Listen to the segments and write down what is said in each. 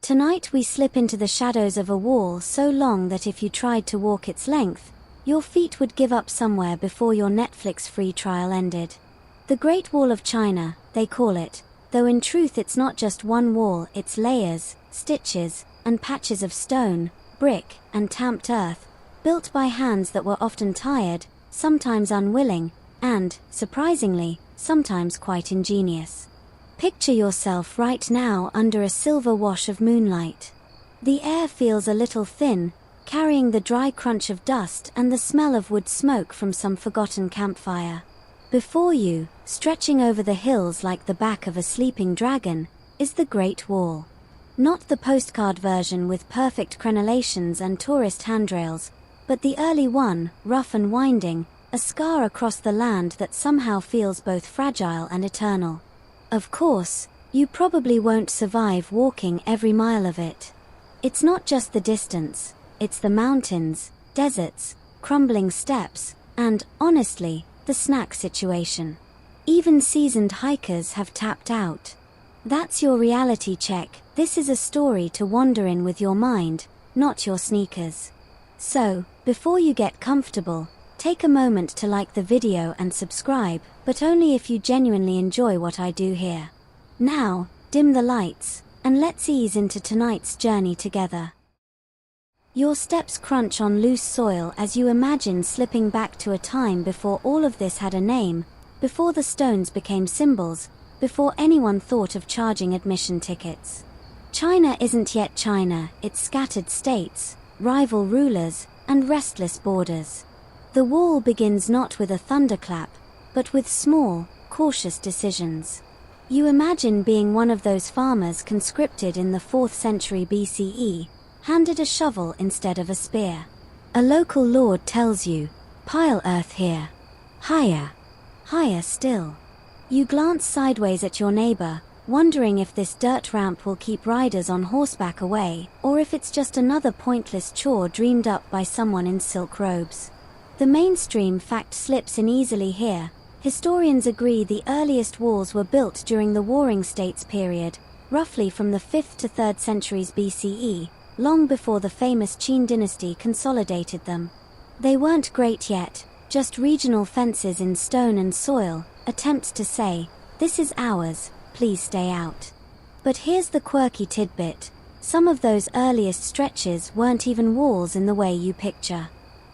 Tonight we slip into the shadows of a wall so long that if you tried to walk its length, your feet would give up somewhere before your Netflix free trial ended. The Great Wall of China, they call it, though in truth it's not just one wall, it's layers, stitches, and patches of stone, brick, and tamped earth, built by hands that were often tired, sometimes unwilling, and, surprisingly, sometimes quite ingenious. Picture yourself right now under a silver wash of moonlight. The air feels a little thin, carrying the dry crunch of dust and the smell of wood smoke from some forgotten campfire. Before you, stretching over the hills like the back of a sleeping dragon, is the Great Wall. Not the postcard version with perfect crenellations and tourist handrails, but the early one, rough and winding, a scar across the land that somehow feels both fragile and eternal. Of course, you probably won't survive walking every mile of it. It's not just the distance, it's the mountains, deserts, crumbling steps, and, honestly, the snack situation. Even seasoned hikers have tapped out. That's your reality check. This is a story to wander in with your mind, not your sneakers. So, before you get comfortable, take a moment to like the video and subscribe, but only if you genuinely enjoy what I do here. Now, dim the lights, and let's ease into tonight's journey together. Your steps crunch on loose soil as you imagine slipping back to a time before all of this had a name, before the stones became symbols, before anyone thought of charging admission tickets. China isn't yet China, it's scattered states, rival rulers, and restless borders. The wall begins not with a thunderclap, but with small, cautious decisions. You imagine being one of those farmers conscripted in the 4th century BCE, handed a shovel instead of a spear. A local lord tells you, "Pile earth here. Higher. Higher still." You glance sideways at your neighbor, wondering if this dirt ramp will keep riders on horseback away, or if it's just another pointless chore dreamed up by someone in silk robes. The mainstream fact slips in easily here. Historians agree the earliest walls were built during the Warring States period, roughly from the 5th to 3rd centuries BCE, long before the famous Qin dynasty consolidated them. They weren't great yet, just regional fences in stone and soil, attempts to say, "This is ours, please stay out." But here's the quirky tidbit. Some of those earliest stretches weren't even walls in the way you picture.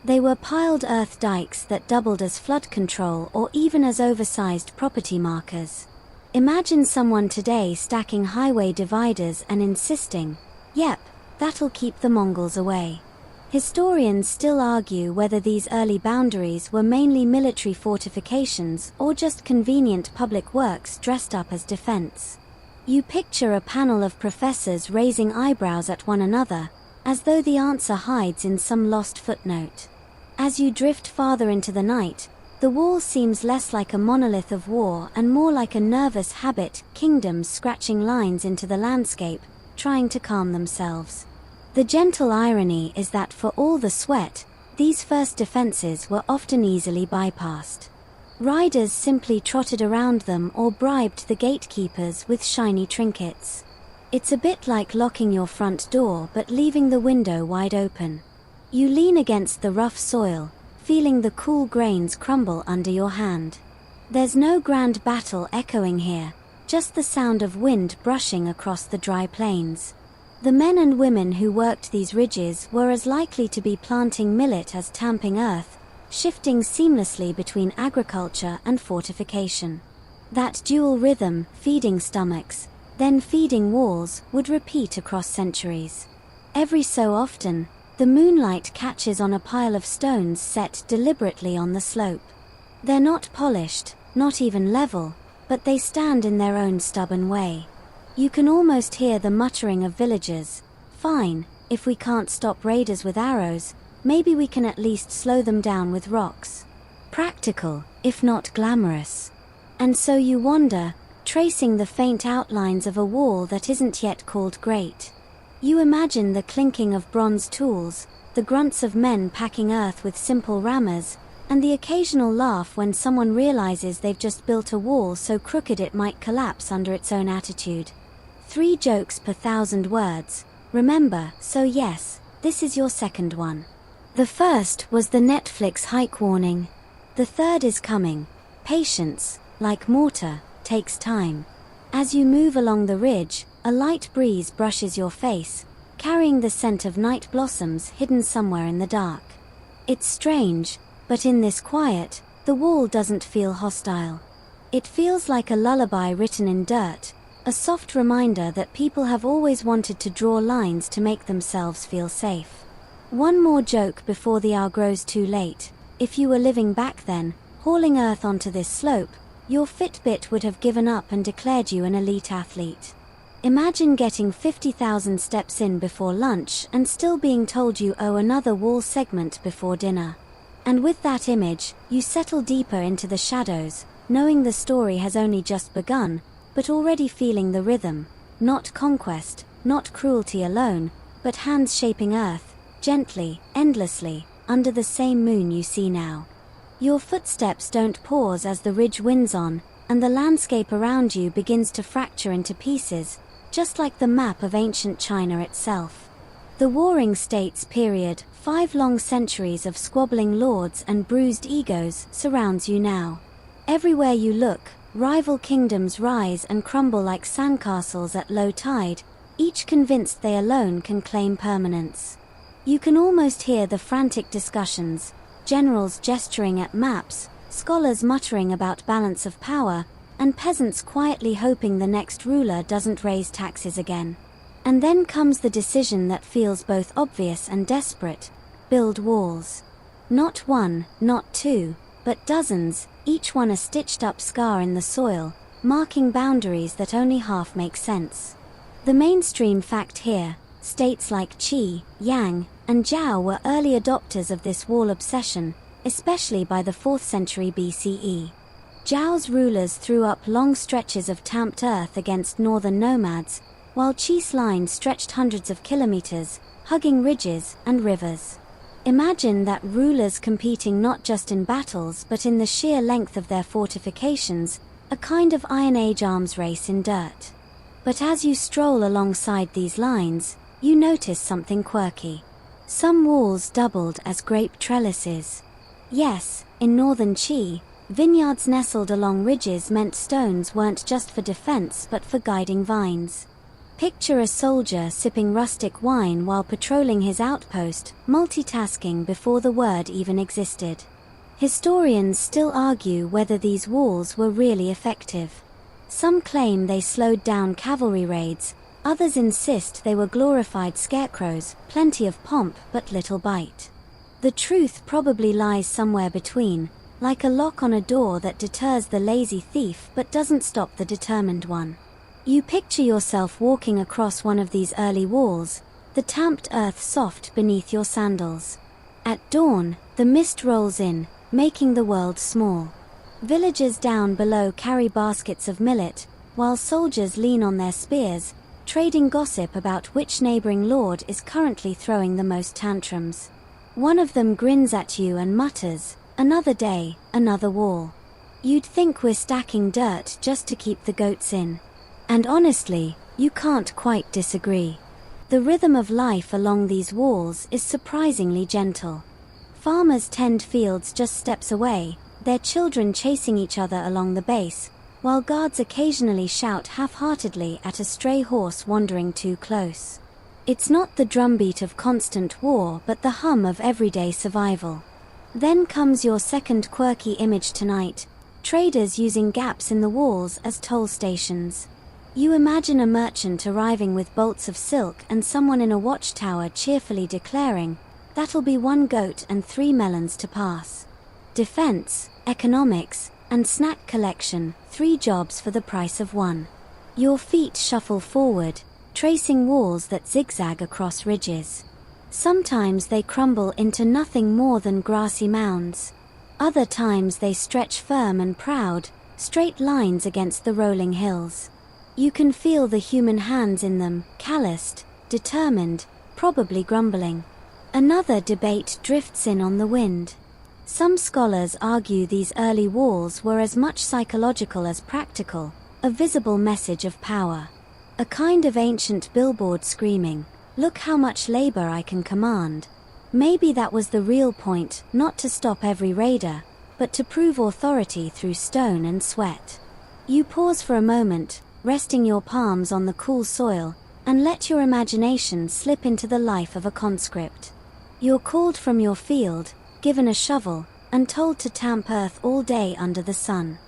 They were piled earth dikes that doubled as flood control or even as oversized property markers. Imagine someone today stacking highway dividers and insisting, "Yep, that'll keep the Mongols away." Historians still argue whether these early boundaries were mainly military fortifications or just convenient public works dressed up as defense. You picture a panel of professors raising eyebrows at one another, as though the answer hides in some lost footnote. As you drift farther into the night, the wall seems less like a monolith of war and more like a nervous habit, kingdoms scratching lines into the landscape, trying to calm themselves. The gentle irony is that for all the sweat, these first defenses were often easily bypassed. Riders simply trotted around them or bribed the gatekeepers with shiny trinkets. It's a bit like locking your front door but leaving the window wide open. You lean against the rough soil, feeling the cool grains crumble under your hand. There's no grand battle echoing here, just the sound of wind brushing across the dry plains. The men and women who worked these ridges were as likely to be planting millet as tamping earth, shifting seamlessly between agriculture and fortification. That dual rhythm, feeding stomachs, then feeding walls, would repeat across centuries. Every so often, the moonlight catches on a pile of stones set deliberately on the slope. They're not polished, not even level, but they stand in their own stubborn way. You can almost hear the muttering of villagers. "Fine, if we can't stop raiders with arrows, maybe we can at least slow them down with rocks." Practical, if not glamorous. And so you wander, tracing the faint outlines of a wall that isn't yet called great. You imagine the clinking of bronze tools, the grunts of men packing earth with simple rammers, and the occasional laugh when someone realizes they've just built a wall so crooked it might collapse under its own attitude. 3 jokes per 1,000 words. Remember, so yes, this is your second one. The first was the Netflix hike warning. The third is coming. Patience, like mortar, takes time. As you move along the ridge, a light breeze brushes your face, carrying the scent of night blossoms hidden somewhere in the dark. It's strange, but in this quiet, the wall doesn't feel hostile. It feels like a lullaby written in dirt, a soft reminder that people have always wanted to draw lines to make themselves feel safe. One more joke before the hour grows too late. If you were living back then, hauling earth onto this slope, your Fitbit would have given up and declared you an elite athlete. Imagine getting 50,000 steps in before lunch and still being told you owe another wall segment before dinner. And with that image, you settle deeper into the shadows, knowing the story has only just begun, but already feeling the rhythm. Not conquest, not cruelty alone, but hands shaping earth, gently, endlessly, under the same moon you see now. Your footsteps don't pause as the ridge winds on, and the landscape around you begins to fracture into pieces, just like the map of ancient China itself. The Warring States period, 5 long centuries of squabbling lords and bruised egos, surrounds you now. Everywhere you look, rival kingdoms rise and crumble like sandcastles at low tide, each convinced they alone can claim permanence. You can almost hear the frantic discussions, generals gesturing at maps, scholars muttering about balance of power, and peasants quietly hoping the next ruler doesn't raise taxes again. And then comes the decision that feels both obvious and desperate: build walls. Not one, not two, but dozens, each one a stitched-up scar in the soil, marking boundaries that only half make sense. The mainstream fact here: states like Qi, Yang, and Zhao were early adopters of this wall obsession, especially by the 4th century BCE. Zhao's rulers threw up long stretches of tamped earth against northern nomads, while Qi's line stretched hundreds of kilometers, hugging ridges and rivers. Imagine that rulers competing not just in battles but in the sheer length of their fortifications, a kind of Iron Age arms race in dirt. But as you stroll alongside these lines, you notice something quirky. Some walls doubled as grape trellises. Yes, in northern Qi, vineyards nestled along ridges meant stones weren't just for defense but for guiding vines. Picture a soldier sipping rustic wine while patrolling his outpost, multitasking before the word even existed. Historians still argue whether these walls were really effective. Some claim they slowed down cavalry raids, others insist they were glorified scarecrows, plenty of pomp but little bite. The truth probably lies somewhere between, like a lock on a door that deters the lazy thief but doesn't stop the determined one. You picture yourself walking across one of these early walls, the tamped earth soft beneath your sandals. At dawn, the mist rolls in, making the world small. Villagers down below carry baskets of millet, while soldiers lean on their spears, trading gossip about which neighboring lord is currently throwing the most tantrums. One of them grins at you and mutters, "Another day, another wall." You'd think we're stacking dirt just to keep the goats in. And honestly, you can't quite disagree. The rhythm of life along these walls is surprisingly gentle. Farmers tend fields just steps away, their children chasing each other along the base, while guards occasionally shout half-heartedly at a stray horse wandering too close. It's not the drumbeat of constant war but the hum of everyday survival. Then comes your second quirky image tonight: traders using gaps in the walls as toll stations. You imagine a merchant arriving with bolts of silk and someone in a watchtower cheerfully declaring, "That'll be 1 goat and 3 melons to pass." Defense, economics, and snack collection, 3 jobs for the price of 1. Your feet shuffle forward, tracing walls that zigzag across ridges. Sometimes they crumble into nothing more than grassy mounds. Other times they stretch firm and proud, straight lines against the rolling hills. You can feel the human hands in them, calloused, determined, probably grumbling. Another debate drifts in on the wind. Some scholars argue these early walls were as much psychological as practical, a visible message of power. A kind of ancient billboard screaming, "Look how much labor I can command." Maybe that was the real point, not to stop every raider, but to prove authority through stone and sweat. You pause for a moment, resting your palms on the cool soil, and let your imagination slip into the life of a conscript. You're called from your field, given a shovel, and told to tamp earth all day under the sun.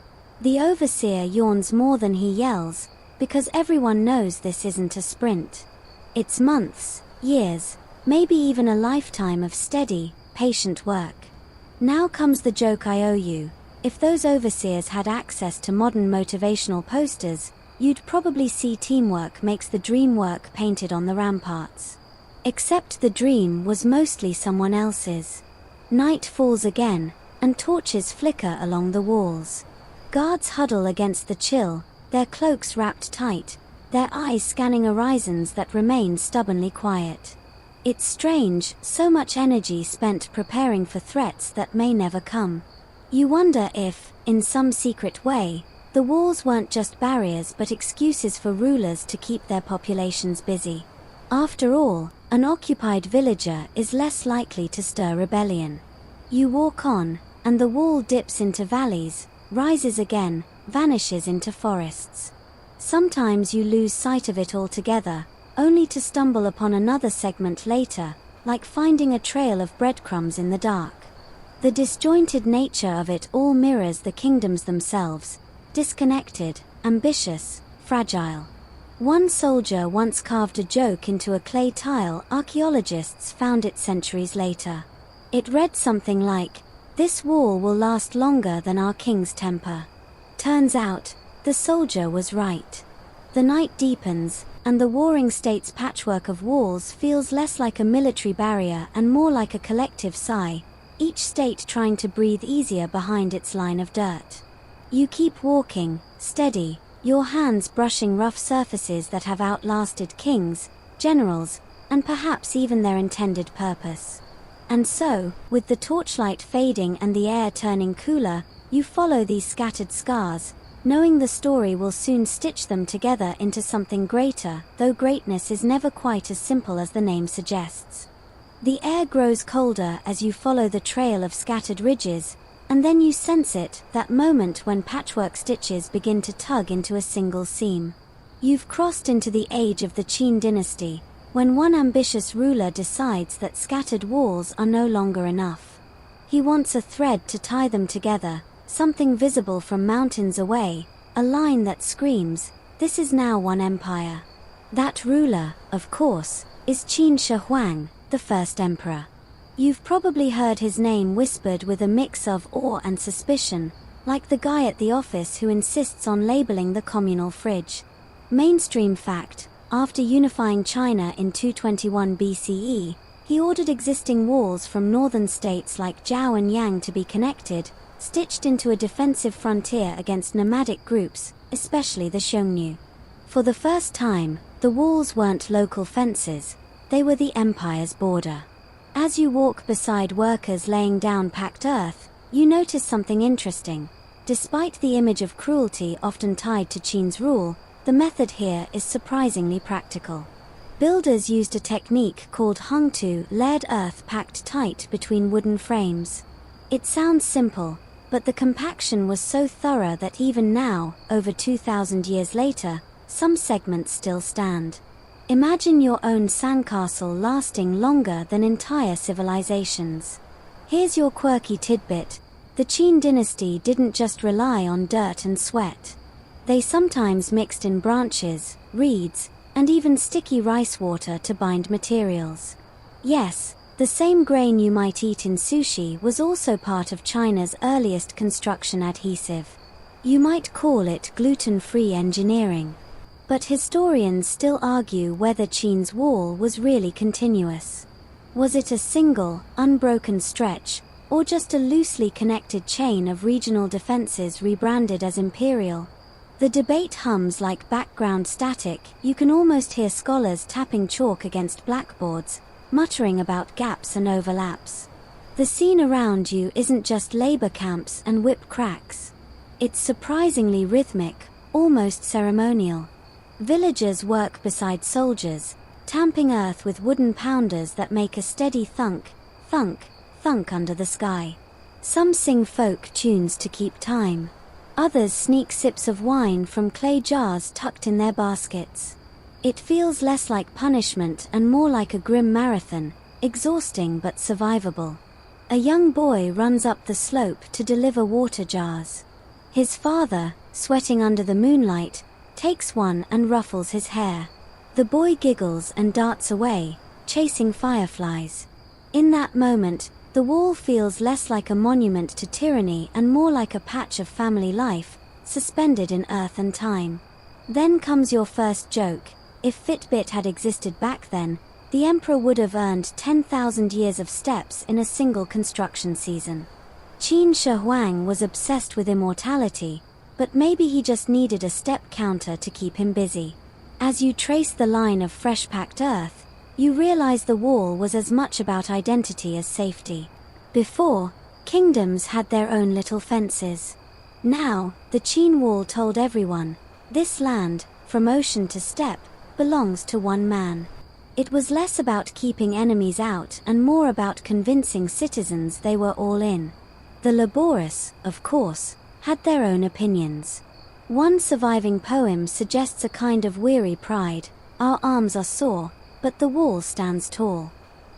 The overseer yawns more than he yells, because everyone knows this isn't a sprint. It's months, years, maybe even a lifetime of steady, patient work. Now comes the joke I owe you. If those overseers had access to modern motivational posters, you'd probably see "Teamwork makes the dream work" painted on the ramparts. Except the dream was mostly someone else's. Night falls again, and torches flicker along the walls. Guards huddle against the chill, their cloaks wrapped tight, their eyes scanning horizons that remain stubbornly quiet. It's strange, so much energy spent preparing for threats that may never come. You wonder if, in some secret way, the walls weren't just barriers but excuses for rulers to keep their populations busy. After all, an occupied villager is less likely to stir rebellion. You walk on, and the wall dips into valleys, rises again, vanishes into forests. Sometimes you lose sight of it altogether, only to stumble upon another segment later, like finding a trail of breadcrumbs in the dark. The disjointed nature of it all mirrors the kingdoms themselves, disconnected, ambitious, fragile. One soldier once carved a joke into a clay tile. Archaeologists found it centuries later. It read something like, "This wall will last longer than our king's temper." Turns out, the soldier was right. The night deepens, and the warring state's patchwork of walls feels less like a military barrier and more like a collective sigh, each state trying to breathe easier behind its line of dirt. You keep walking, steady, your hands brushing rough surfaces that have outlasted kings, generals, and perhaps even their intended purpose. And so, with the torchlight fading and the air turning cooler, you follow these scattered scars, knowing the story will soon stitch them together into something greater, though greatness is never quite as simple as the name suggests. The air grows colder as you follow the trail of scattered ridges, and then you sense it, that moment when patchwork stitches begin to tug into a single seam. You've crossed into the age of the Qin dynasty, when one ambitious ruler decides that scattered walls are no longer enough. He wants a thread to tie them together, something visible from mountains away, a line that screams, "This is now one empire." That ruler, of course, is Qin Shi Huang, the first emperor. You've probably heard his name whispered with a mix of awe and suspicion, like the guy at the office who insists on labeling the communal fridge. Mainstream fact: after unifying China in 221 BCE, he ordered existing walls from northern states like Zhao and Yang to be connected, stitched into a defensive frontier against nomadic groups, especially the Xiongnu. For the first time, the walls weren't local fences, they were the empire's border. As you walk beside workers laying down packed earth, you notice something interesting. Despite the image of cruelty often tied to Qin's rule, the method here is surprisingly practical. Builders used a technique called hungtu, layered earth packed tight between wooden frames. It sounds simple, but the compaction was so thorough that even now, over 2,000 years later, some segments still stand. Imagine your own sandcastle lasting longer than entire civilizations. Here's your quirky tidbit: the Qin dynasty didn't just rely on dirt and sweat. They sometimes mixed in branches, reeds, and even sticky rice water to bind materials. Yes, the same grain you might eat in sushi was also part of China's earliest construction adhesive. You might call it gluten-free engineering. But historians still argue whether Qin's wall was really continuous. Was it a single, unbroken stretch, or just a loosely connected chain of regional defenses rebranded as imperial? The debate hums like background static. You can almost hear scholars tapping chalk against blackboards, muttering about gaps and overlaps. The scene around you isn't just labor camps and whip cracks. It's surprisingly rhythmic, almost ceremonial. Villagers work beside soldiers, tamping earth with wooden pounders that make a steady thunk, thunk, thunk under the sky. Some sing folk tunes to keep time. Others sneak sips of wine from clay jars tucked in their baskets. It feels less like punishment and more like a grim marathon, exhausting but survivable. A young boy runs up the slope to deliver water jars. His father, sweating under the moonlight, takes one and ruffles his hair. The boy giggles and darts away, chasing fireflies. In that moment, the wall feels less like a monument to tyranny and more like a patch of family life, suspended in earth and time. Then comes your first joke. If Fitbit had existed back then, the emperor would have earned 10,000 years of steps in a single construction season. Qin Shi Huang was obsessed with immortality, but maybe he just needed a step counter to keep him busy. As you trace the line of fresh-packed earth, you realize the wall was as much about identity as safety. Before, kingdoms had their own little fences. Now, the Qin wall told everyone, this land, from ocean to steppe, belongs to one man. It was less about keeping enemies out and more about convincing citizens they were all in. The laborious, of course, had their own opinions. One surviving poem suggests a kind of weary pride. Our arms are sore, but the wall stands tall.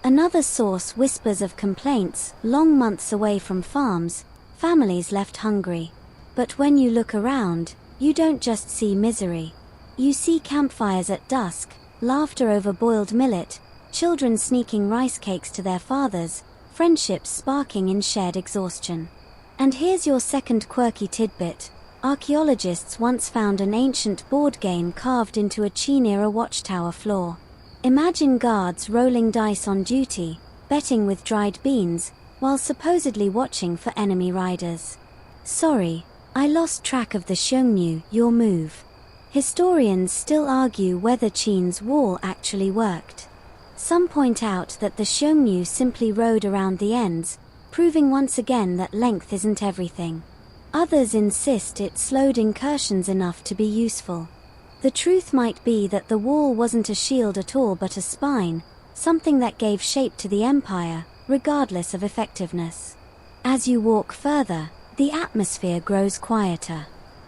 Another source whispers of complaints, long months away from farms, families left hungry. But when you look around, you don't just see misery. You see campfires at dusk, laughter over boiled millet, children sneaking rice cakes to their fathers, friendships sparking in shared exhaustion. And here's your second quirky tidbit. Archaeologists once found an ancient board game carved into a Qin-era watchtower floor. Imagine guards rolling dice on duty, betting with dried beans, while supposedly watching for enemy riders. Sorry, I lost track of the Xiongnu, your move. Historians still argue whether Qin's wall actually worked. Some point out that the Xiongnu simply rode around the ends, proving once again that length isn't everything. Others insist it slowed incursions enough to be useful. The truth might be that the wall wasn't a shield at all but a spine, something that gave shape to the empire, regardless of effectiveness. As you walk further, the atmosphere grows quieter.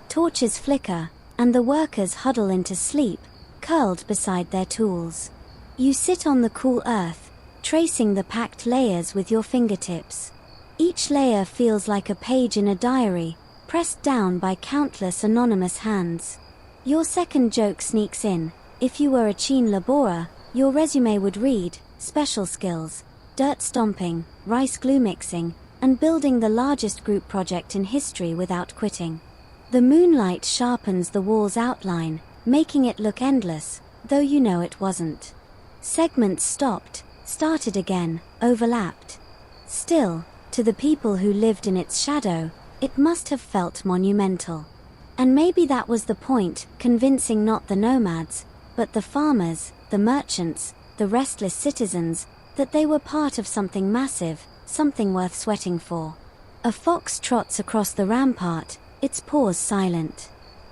Torches flicker, and the workers huddle into sleep, curled beside their tools. You sit on the cool earth, tracing the packed layers with your fingertips. Each layer feels like a page in a diary, pressed down by countless anonymous hands. Your second joke sneaks in. If you were a Qin laborer, your resume would read, special skills, dirt stomping, rice glue mixing, and building the largest group project in history without quitting. The moonlight sharpens the wall's outline, making it look endless, though you know it wasn't. Segments stopped, started again, overlapped. Still, to the people who lived in its shadow, it must have felt monumental. And maybe that was the point, convincing not the nomads, but the farmers, the merchants, the restless citizens, that they were part of something massive, something worth sweating for. A fox trots across the rampart, its paws silent.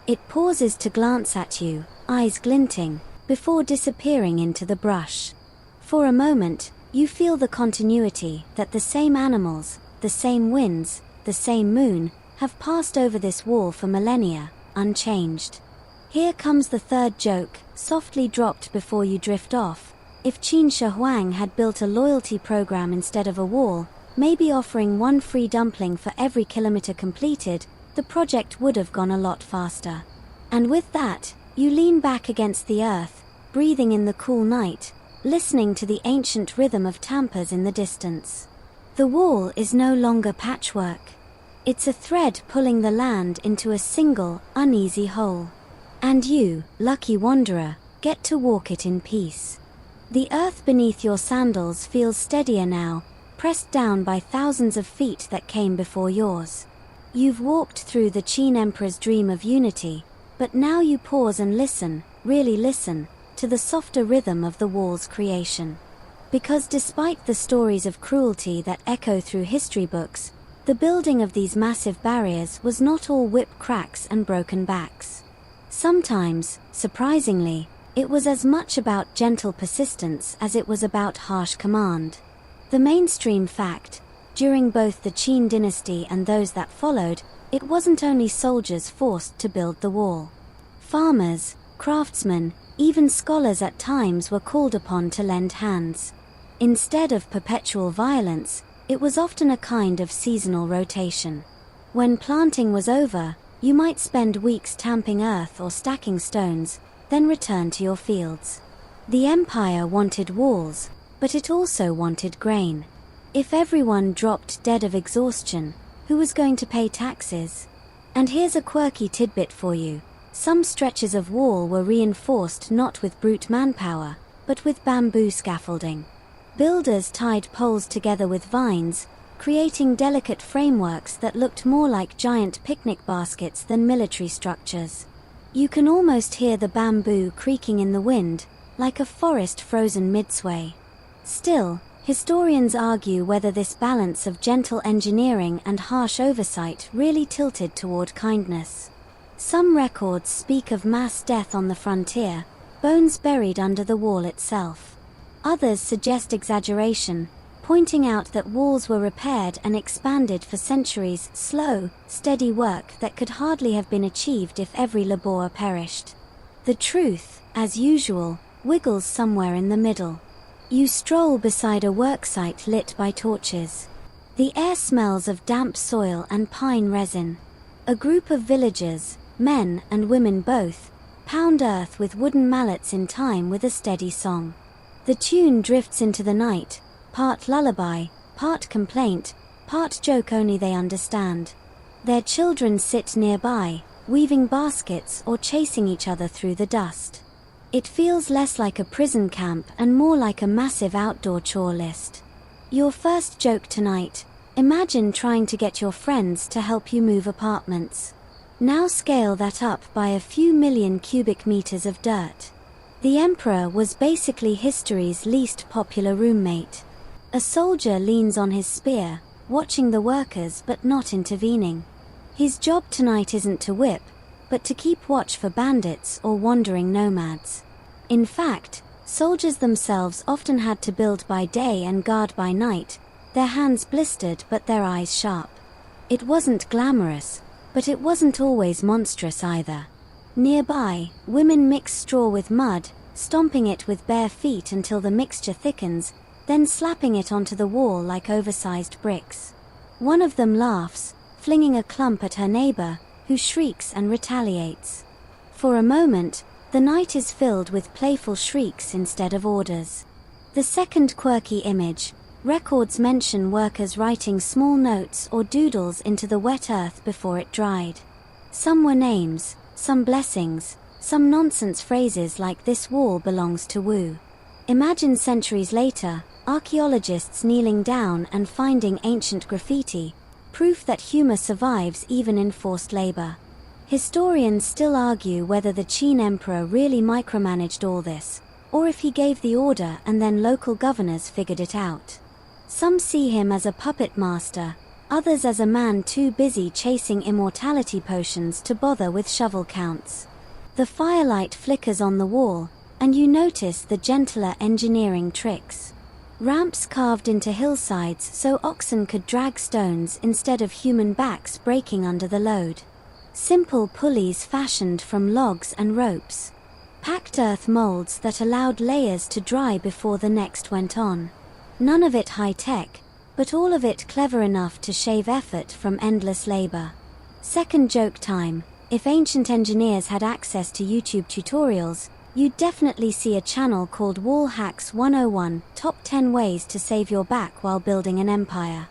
It pauses to glance at you, eyes glinting, before disappearing into the brush. For a moment, you feel the continuity, that the same animals, the same winds, the same moon, have passed over this wall for millennia, unchanged. Here comes the third joke, softly dropped before you drift off. If Qin Shi Huang had built a loyalty program instead of a wall, maybe offering one free dumpling for every kilometer completed, the project would have gone a lot faster. And with that, you lean back against the earth, breathing in the cool night, listening to the ancient rhythm of tampers in the distance. The wall is no longer patchwork. It's a thread pulling the land into a single, uneasy whole. And you, lucky wanderer, get to walk it in peace. The earth beneath your sandals feels steadier now, pressed down by thousands of feet that came before yours. You've walked through the Qin Emperor's dream of unity, but now you pause and listen, really listen, to the softer rhythm of the wall's creation. Because despite the stories of cruelty that echo through history books, the building of these massive barriers was not all whip cracks and broken backs. Sometimes, surprisingly, it was as much about gentle persistence as it was about harsh command. The mainstream fact, during both the Qin dynasty and those that followed, it wasn't only soldiers forced to build the wall. Farmers, craftsmen, even scholars at times were called upon to lend hands. Instead of perpetual violence, it was often a kind of seasonal rotation. When planting was over, you might spend weeks tamping earth or stacking stones, then return to your fields. The empire wanted walls, but it also wanted grain. If everyone dropped dead of exhaustion, who was going to pay taxes? And here's a quirky tidbit for you. Some stretches of wall were reinforced not with brute manpower, but with bamboo scaffolding. Builders tied poles together with vines, creating delicate frameworks that looked more like giant picnic baskets than military structures. You can almost hear the bamboo creaking in the wind, like a forest frozen mid-sway. Still, historians argue whether this balance of gentle engineering and harsh oversight really tilted toward kindness. Some records speak of mass death on the frontier, bones buried under the wall itself. Others suggest exaggeration, pointing out that walls were repaired and expanded for centuries, slow, steady work that could hardly have been achieved if every labor perished. The truth, as usual, wiggles somewhere in the middle. You stroll beside a worksite lit by torches. The air smells of damp soil and pine resin. A group of villagers, men and women both, pound earth with wooden mallets in time with a steady song. The tune drifts into the night, part lullaby, part complaint, part joke only they understand. Their children sit nearby, weaving baskets or chasing each other through the dust. It feels less like a prison camp and more like a massive outdoor chore list. Your first joke tonight: imagine trying to get your friends to help you move apartments. Now scale that up by a few million cubic meters of dirt. The emperor was basically history's least popular roommate. A soldier leans on his spear, watching the workers but not intervening. His job tonight isn't to whip, but to keep watch for bandits or wandering nomads. In fact, soldiers themselves often had to build by day and guard by night, their hands blistered but their eyes sharp. It wasn't glamorous, but it wasn't always monstrous either. Nearby, women mix straw with mud, stomping it with bare feet until the mixture thickens, then slapping it onto the wall like oversized bricks. One of them laughs, flinging a clump at her neighbor, who shrieks and retaliates. For a moment, the night is filled with playful shrieks instead of orders. The second quirky image: records mention workers writing small notes or doodles into the wet earth before it dried. Some were names, some blessings, some nonsense phrases like "this wall belongs to Wu." Imagine centuries later, archaeologists kneeling down and finding ancient graffiti, proof that humor survives even in forced labor. Historians still argue whether the Qin emperor really micromanaged all this, or if he gave the order and then local governors figured it out. Some see him as a puppet master, others as a man too busy chasing immortality potions to bother with shovel counts. The firelight flickers on the wall, and you notice the gentler engineering tricks. Ramps carved into hillsides so oxen could drag stones instead of human backs breaking under the load. Simple pulleys fashioned from logs and ropes. Packed earth molds that allowed layers to dry before the next went on. None of it high-tech, but all of it clever enough to shave effort from endless labor. Second joke time: if ancient engineers had access to YouTube tutorials, you'd definitely see a channel called Wall Hacks 101, Top 10 Ways to Save Your Back While Building an Empire.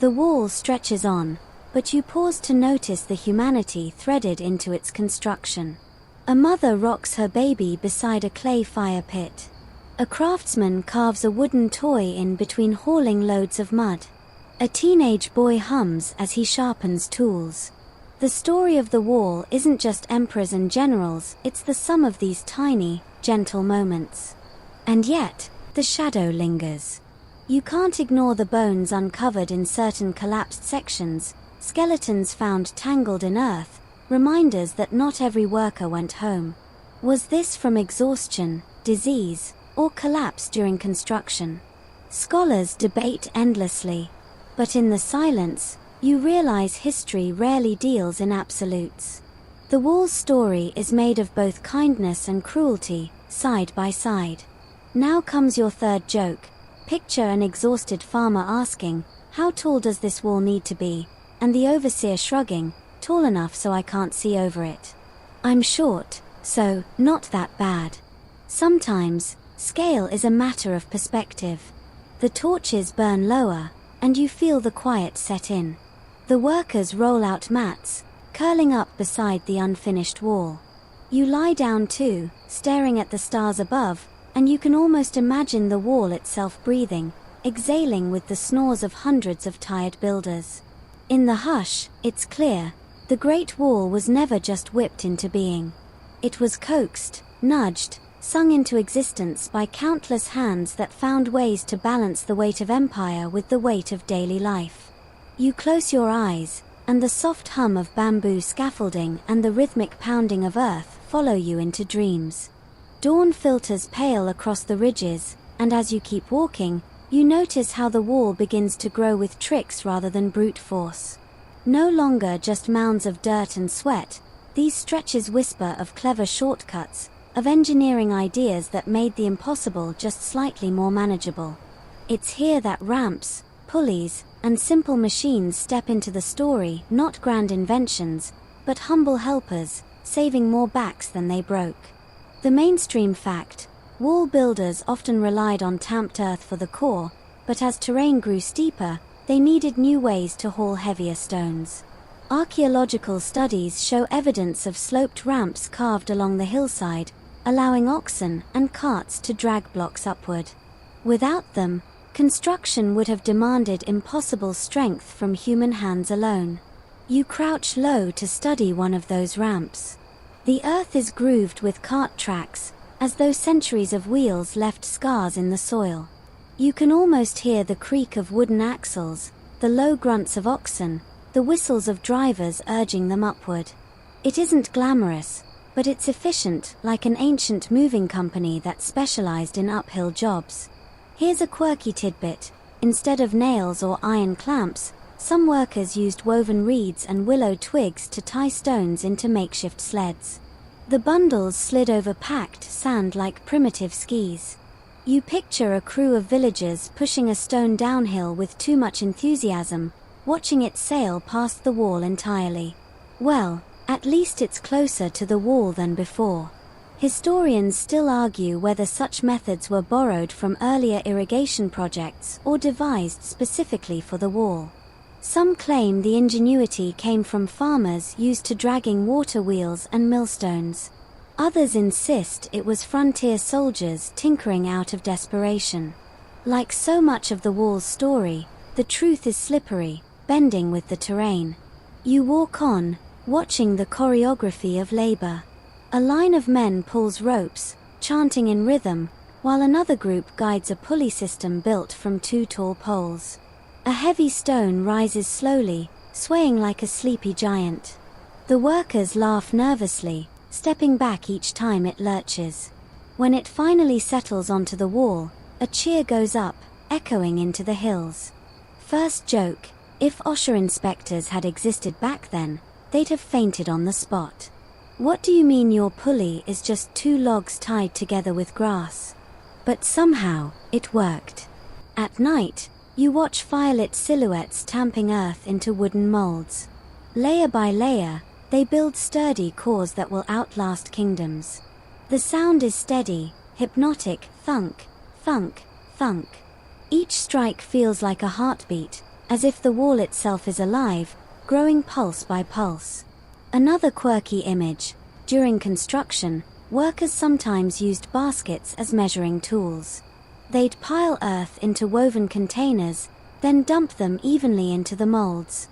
The wall stretches on, but you pause to notice the humanity threaded into its construction. A mother rocks her baby beside a clay fire pit. A craftsman carves a wooden toy in between hauling loads of mud. A teenage boy hums as he sharpens tools. The story of the wall isn't just emperors and generals, it's the sum of these tiny, gentle moments. And yet, the shadow lingers. You can't ignore the bones uncovered in certain collapsed sections, skeletons found tangled in earth, reminders that not every worker went home. Was this from exhaustion, disease, or collapse during construction? Scholars debate endlessly, but in the silence, you realize history rarely deals in absolutes. The wall's story is made of both kindness and cruelty, side by side. Now comes your third joke. Picture an exhausted farmer asking, "How tall does this wall need to be?" And the overseer shrugging, "Tall enough so I can't see over it. I'm short, so, not that bad." Sometimes, scale is a matter of perspective. The torches burn lower, and you feel the quiet set in. The workers roll out mats, curling up beside the unfinished wall. You lie down too, staring at the stars above, and you can almost imagine the wall itself breathing, exhaling with the snores of hundreds of tired builders. In the hush, it's clear, the Great Wall was never just whipped into being. It was coaxed, nudged, sung into existence by countless hands that found ways to balance the weight of empire with the weight of daily life. You close your eyes, and the soft hum of bamboo scaffolding and the rhythmic pounding of earth follow you into dreams. Dawn filters pale across the ridges, and as you keep walking, you notice how the wall begins to grow with tricks rather than brute force. No longer just mounds of dirt and sweat, these stretches whisper of clever shortcuts, of engineering ideas that made the impossible just slightly more manageable. It's here that ramps, pulleys, and simple machines step into the story, not grand inventions, but humble helpers, saving more backs than they broke. The mainstream fact: wall builders often relied on tamped earth for the core, but as terrain grew steeper, they needed new ways to haul heavier stones. Archaeological studies show evidence of sloped ramps carved along the hillside, allowing oxen and carts to drag blocks upward. Without them, construction would have demanded impossible strength from human hands alone. You crouch low to study one of those ramps. The earth is grooved with cart tracks, as though centuries of wheels left scars in the soil. You can almost hear the creak of wooden axles, the low grunts of oxen, the whistles of drivers urging them upward. It isn't glamorous, but it's efficient, like an ancient moving company that specialized in uphill jobs. Here's a quirky tidbit: instead of nails or iron clamps, some workers used woven reeds and willow twigs to tie stones into makeshift sleds. The bundles slid over packed sand like primitive skis. You picture a crew of villagers pushing a stone downhill with too much enthusiasm, watching it sail past the wall entirely. Well, at least it's closer to the wall than before. Historians still argue whether such methods were borrowed from earlier irrigation projects or devised specifically for the wall. Some claim the ingenuity came from farmers used to dragging water wheels and millstones. Others insist it was frontier soldiers tinkering out of desperation. Like so much of the wall's story, the truth is slippery, bending with the terrain. You walk on, watching the choreography of labor. A line of men pulls ropes, chanting in rhythm, while another group guides a pulley system built from two tall poles. A heavy stone rises slowly, swaying like a sleepy giant. The workers laugh nervously, stepping back each time it lurches. When it finally settles onto the wall, a cheer goes up, echoing into the hills. First joke: if OSHA inspectors had existed back then, they'd have fainted on the spot. What do you mean your pulley is just two logs tied together with grass? But somehow, it worked. At night, you watch firelit silhouettes tamping earth into wooden molds. Layer by layer, they build sturdy cores that will outlast kingdoms. The sound is steady, hypnotic: thunk, thunk, thunk. Each strike feels like a heartbeat, as if the wall itself is alive, growing pulse by pulse. Another quirky image: during construction, workers sometimes used baskets as measuring tools. They'd pile earth into woven containers, then dump them evenly into the molds.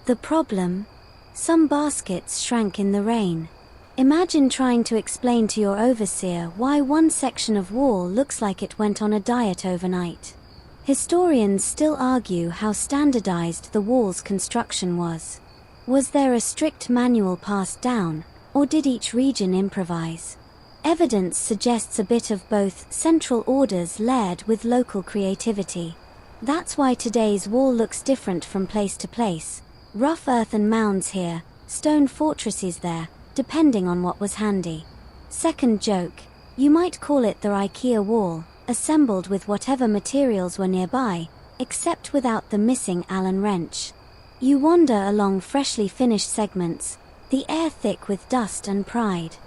The problem? Some baskets shrank in the rain. Imagine trying to explain to your overseer why one section of wall looks like it went on a diet overnight. Historians still argue how standardized the wall's construction was. Was there a strict manual passed down, or did each region improvise? Evidence suggests a bit of both, central orders layered with local creativity. That's why today's wall looks different from place to place. Rough earthen mounds here, stone fortresses there, depending on what was handy. Second joke. You might call it the IKEA wall, assembled with whatever materials were nearby, except without the missing Allen wrench. You wander along freshly finished segments, the air thick with dust and pride.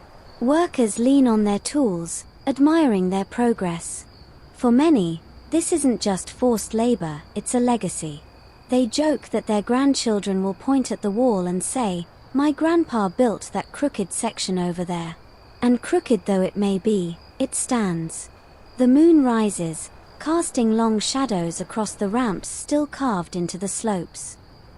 Workers lean on their tools, admiring their progress. For many, this isn't just forced labor, it's a legacy. They joke that their grandchildren will point at the wall and say, "My grandpa built that crooked section over there." And crooked though it may be, it stands. The moon rises, casting long shadows across the ramps still carved into the slopes.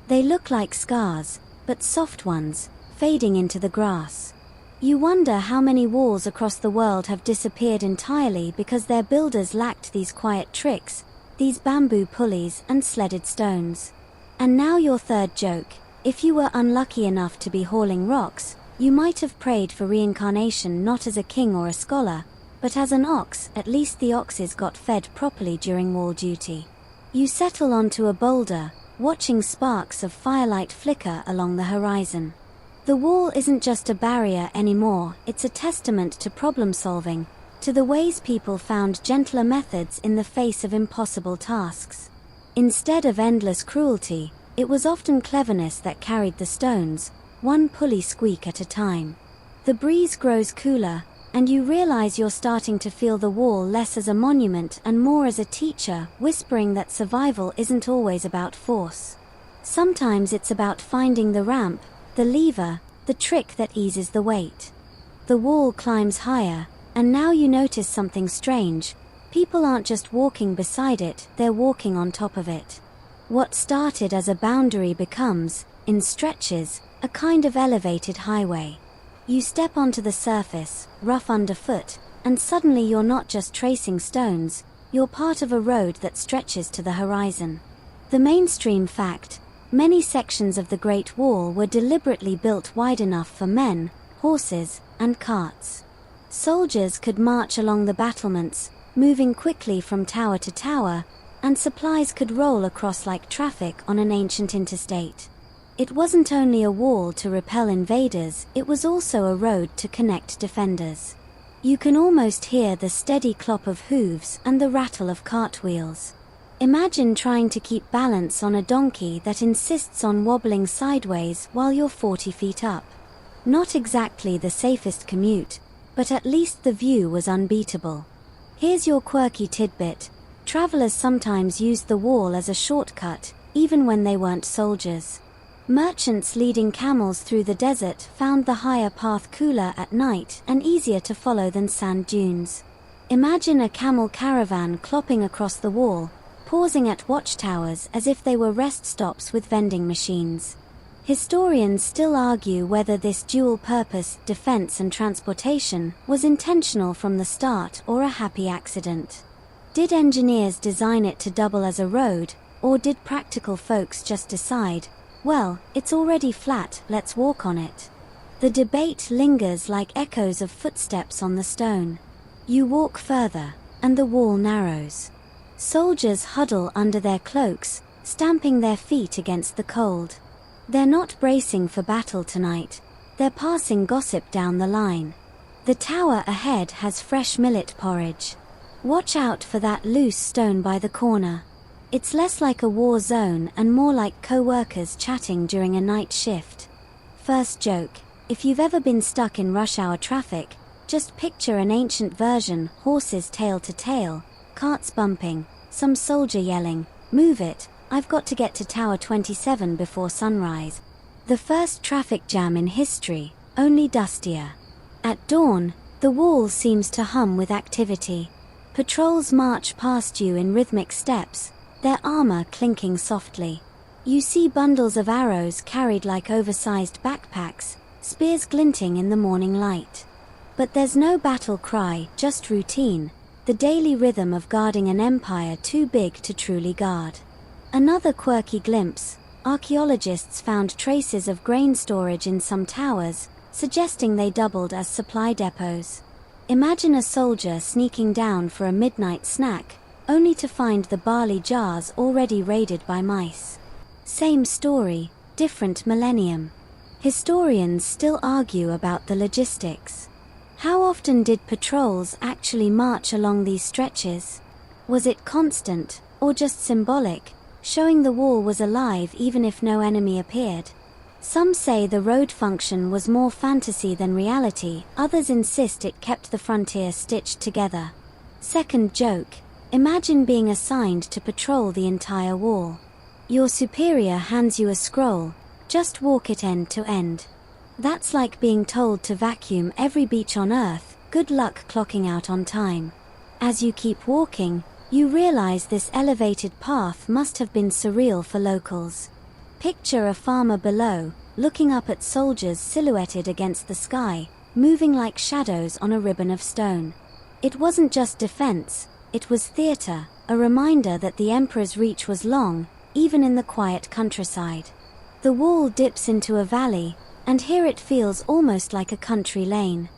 They look like scars, but soft ones, fading into the grass. You wonder how many walls across the world have disappeared entirely because their builders lacked these quiet tricks, these bamboo pulleys and sledded stones. And now your third joke. If you were unlucky enough to be hauling rocks, you might have prayed for reincarnation not as a king or a scholar, but as an ox. At least the oxes got fed properly during wall duty. You settle onto a boulder, watching sparks of firelight flicker along the horizon. The wall isn't just a barrier anymore, it's a testament to problem solving, to the ways people found gentler methods in the face of impossible tasks. Instead of endless cruelty, it was often cleverness that carried the stones, one pulley squeak at a time. The breeze grows cooler, and you realize you're starting to feel the wall less as a monument and more as a teacher, whispering that survival isn't always about force. Sometimes it's about finding the ramp, the lever, the trick that eases the weight. The wall climbs higher, and now you notice something strange. People aren't just walking beside it, they're walking on top of it. What started as a boundary becomes, in stretches, a kind of elevated highway. You step onto the surface, rough underfoot, and suddenly you're not just tracing stones, you're part of a road that stretches to the horizon. The mainstream fact: many sections of the Great Wall were deliberately built wide enough for men, horses, and carts. Soldiers could march along the battlements, moving quickly from tower to tower, and supplies could roll across like traffic on an ancient interstate. It wasn't only a wall to repel invaders, it was also a road to connect defenders. You can almost hear the steady clop of hooves and the rattle of cartwheels. Imagine trying to keep balance on a donkey that insists on wobbling sideways while you're 40 feet up. Not exactly the safest commute, but at least the view was unbeatable. Here's your quirky tidbit. Travelers sometimes used the wall as a shortcut, even when they weren't soldiers. Merchants leading camels through the desert found the higher path cooler at night and easier to follow than sand dunes. Imagine a camel caravan clopping across the wall, pausing at watchtowers as if they were rest stops with vending machines. Historians still argue whether this dual purpose, defense and transportation, was intentional from the start or a happy accident. Did engineers design it to double as a road, or did practical folks just decide, well, it's already flat, let's walk on it? The debate lingers like echoes of footsteps on the stone. You walk further, and the wall narrows. Soldiers huddle under their cloaks, stamping their feet against the cold. They're not bracing for battle tonight, they're passing gossip down the line. The tower ahead has fresh millet porridge. Watch out for that loose stone by the corner. It's less like a war zone and more like co-workers chatting during a night shift. First joke: if you've ever been stuck in rush hour traffic, just picture an ancient version, horses tail to tail, carts bumping, some soldier yelling, "Move it, I've got to get to Tower 27 before sunrise." The first traffic jam in history, only dustier. At dawn, the wall seems to hum with activity. Patrols march past you in rhythmic steps, their armor clinking softly. You see bundles of arrows carried like oversized backpacks, spears glinting in the morning light. But there's no battle cry, just routine, the daily rhythm of guarding an empire too big to truly guard. Another quirky glimpse: Archaeologists found traces of grain storage in some towers, suggesting they doubled as supply depots. Imagine a soldier sneaking down for a midnight snack, only to find the barley jars already raided by mice. Same story, different millennium. Historians still argue about the logistics. How often did patrols actually march along these stretches? Was it constant, or just symbolic, showing the wall was alive even if no enemy appeared? Some say the road function was more fantasy than reality, others insist it kept the frontier stitched together. Second joke, imagine being assigned to patrol the entire wall. Your superior hands you a scroll, just walk it end to end. That's like being told to vacuum every beach on Earth, good luck clocking out on time. As you keep walking, you realize this elevated path must have been surreal for locals. Picture a farmer below, looking up at soldiers silhouetted against the sky, moving like shadows on a ribbon of stone. It wasn't just defense, it was theater, a reminder that the emperor's reach was long, even in the quiet countryside. The wall dips into a valley, and here it feels almost like a country lane.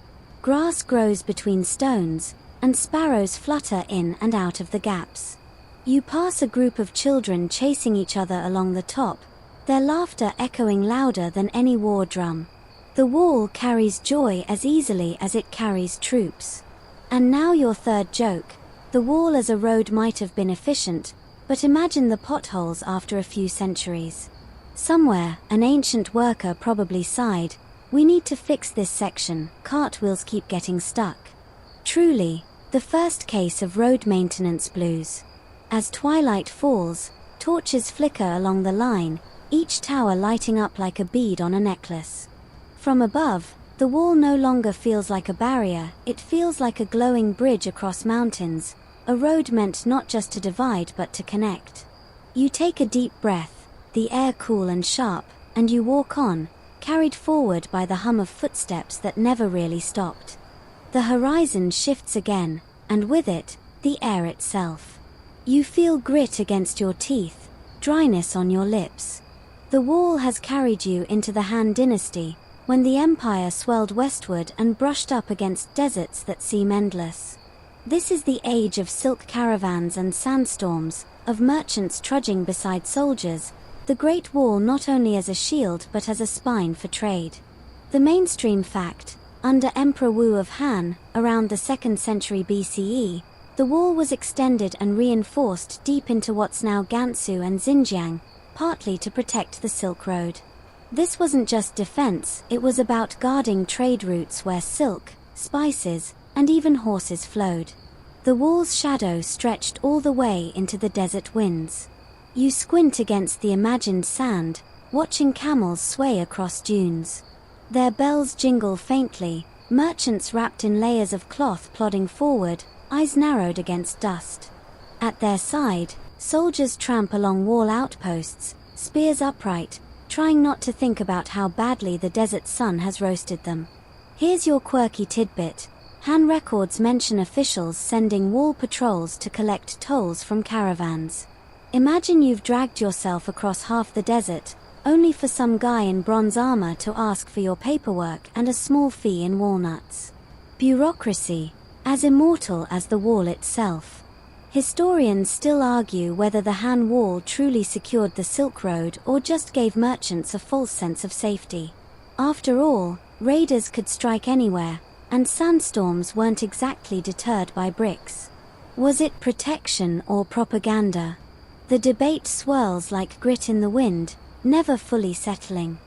Grass grows between stones, and sparrows flutter in and out of the gaps. You pass a group of children chasing each other along the top, their laughter echoing louder than any war drum. The wall carries joy as easily as it carries troops. And now your third joke. The wall as a road might have been efficient, but imagine the potholes after a few centuries. Somewhere, an ancient worker probably sighed, "We need to fix this section, cartwheels keep getting stuck." Truly, the first case of road maintenance blues. As twilight falls, torches flicker along the line, each tower lighting up like a bead on a necklace. From above, the wall no longer feels like a barrier, it feels like a glowing bridge across mountains, a road meant not just to divide but to connect. You take a deep breath, the air cool and sharp, and you walk on, carried forward by the hum of footsteps that never really stopped. The horizon shifts again, and with it, the air itself. You feel grit against your teeth, dryness on your lips. The wall has carried you into the Han Dynasty, when the empire swelled westward and brushed up against deserts that seem endless. This is the age of silk caravans and sandstorms, of merchants trudging beside soldiers, the Great Wall not only as a shield but as a spine for trade. The mainstream fact, under Emperor Wu of Han, around the 2nd century BCE, the wall was extended and reinforced deep into what's now Gansu and Xinjiang, partly to protect the Silk Road. This wasn't just defense, it was about guarding trade routes where silk, spices, and even horses flowed. The wall's shadow stretched all the way into the desert winds. You squint against the imagined sand, watching camels sway across dunes. Their bells jingle faintly, merchants wrapped in layers of cloth plodding forward, eyes narrowed against dust. At their side, soldiers tramp along wall outposts, spears upright, trying not to think about how badly the desert sun has roasted them. Here's your quirky tidbit. Han records mention officials sending wall patrols to collect tolls from caravans. Imagine you've dragged yourself across half the desert, only for some guy in bronze armor to ask for your paperwork and a small fee in walnuts. Bureaucracy, as immortal as the wall itself. Historians still argue whether the Han Wall truly secured the Silk Road or just gave merchants a false sense of safety. After all, raiders could strike anywhere, and sandstorms weren't exactly deterred by bricks. Was it protection or propaganda? The debate swirls like grit in the wind, never fully settling.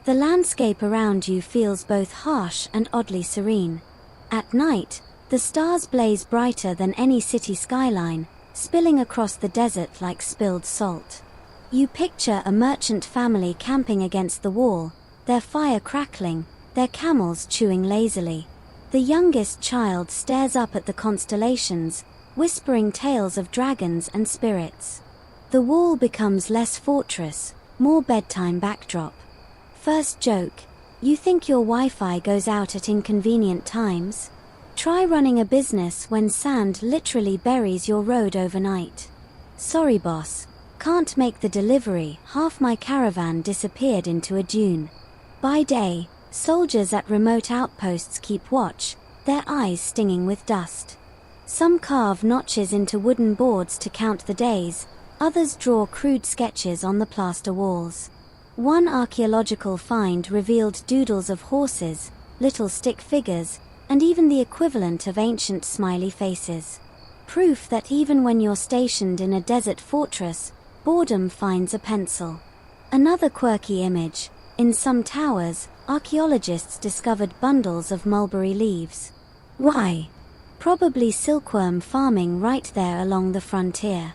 The landscape around you feels both harsh and oddly serene. At night, the stars blaze brighter than any city skyline, spilling across the desert like spilled salt. You picture a merchant family camping against the wall, their fire crackling, their camels chewing lazily. The youngest child stares up at the constellations, whispering tales of dragons and spirits. The wall becomes less fortress, more bedtime backdrop. First joke, you think your Wi-Fi goes out at inconvenient times? Try running a business when sand literally buries your road overnight. Sorry boss, Can't make the delivery, half my caravan disappeared into a dune. By day, soldiers at remote outposts keep watch, their eyes stinging with dust. Some carve notches into wooden boards to count the days, others draw crude sketches on the plaster walls. One archaeological find revealed doodles of horses, little stick figures, and even the equivalent of ancient smiley faces. Proof that even when you're stationed in a desert fortress, boredom finds a pencil. Another quirky image: in some towers, archaeologists discovered bundles of mulberry leaves. Why? Probably silkworm farming right there along the frontier.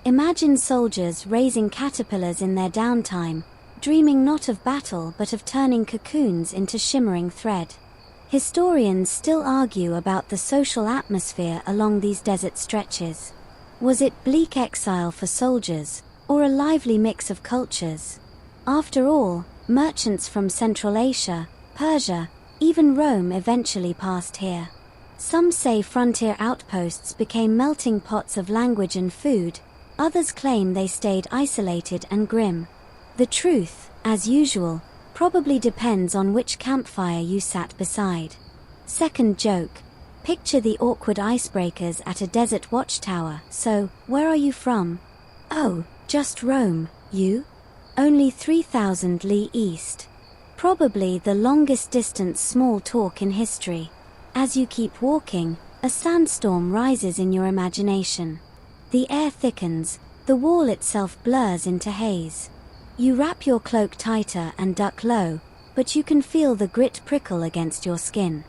Imagine soldiers raising caterpillars in their downtime, dreaming not of battle but of turning cocoons into shimmering thread. Historians still argue about the social atmosphere along these desert stretches. Was it bleak exile for soldiers, or a lively mix of cultures? After all, merchants from Central Asia, Persia, even Rome eventually passed here. Some say frontier outposts became melting pots of language and food, others claim they stayed isolated and grim. The truth, as usual, probably depends on which campfire you sat beside. Second joke: picture the awkward icebreakers at a desert watchtower. So, where are you from? Oh, just Rome. You? Only 3,000 li east. Probably the longest distance small talk in history. As you keep walking, a sandstorm rises in your imagination. The air thickens, the wall itself blurs into haze. You wrap your cloak tighter and duck low, but you can feel the grit prickle against your skin.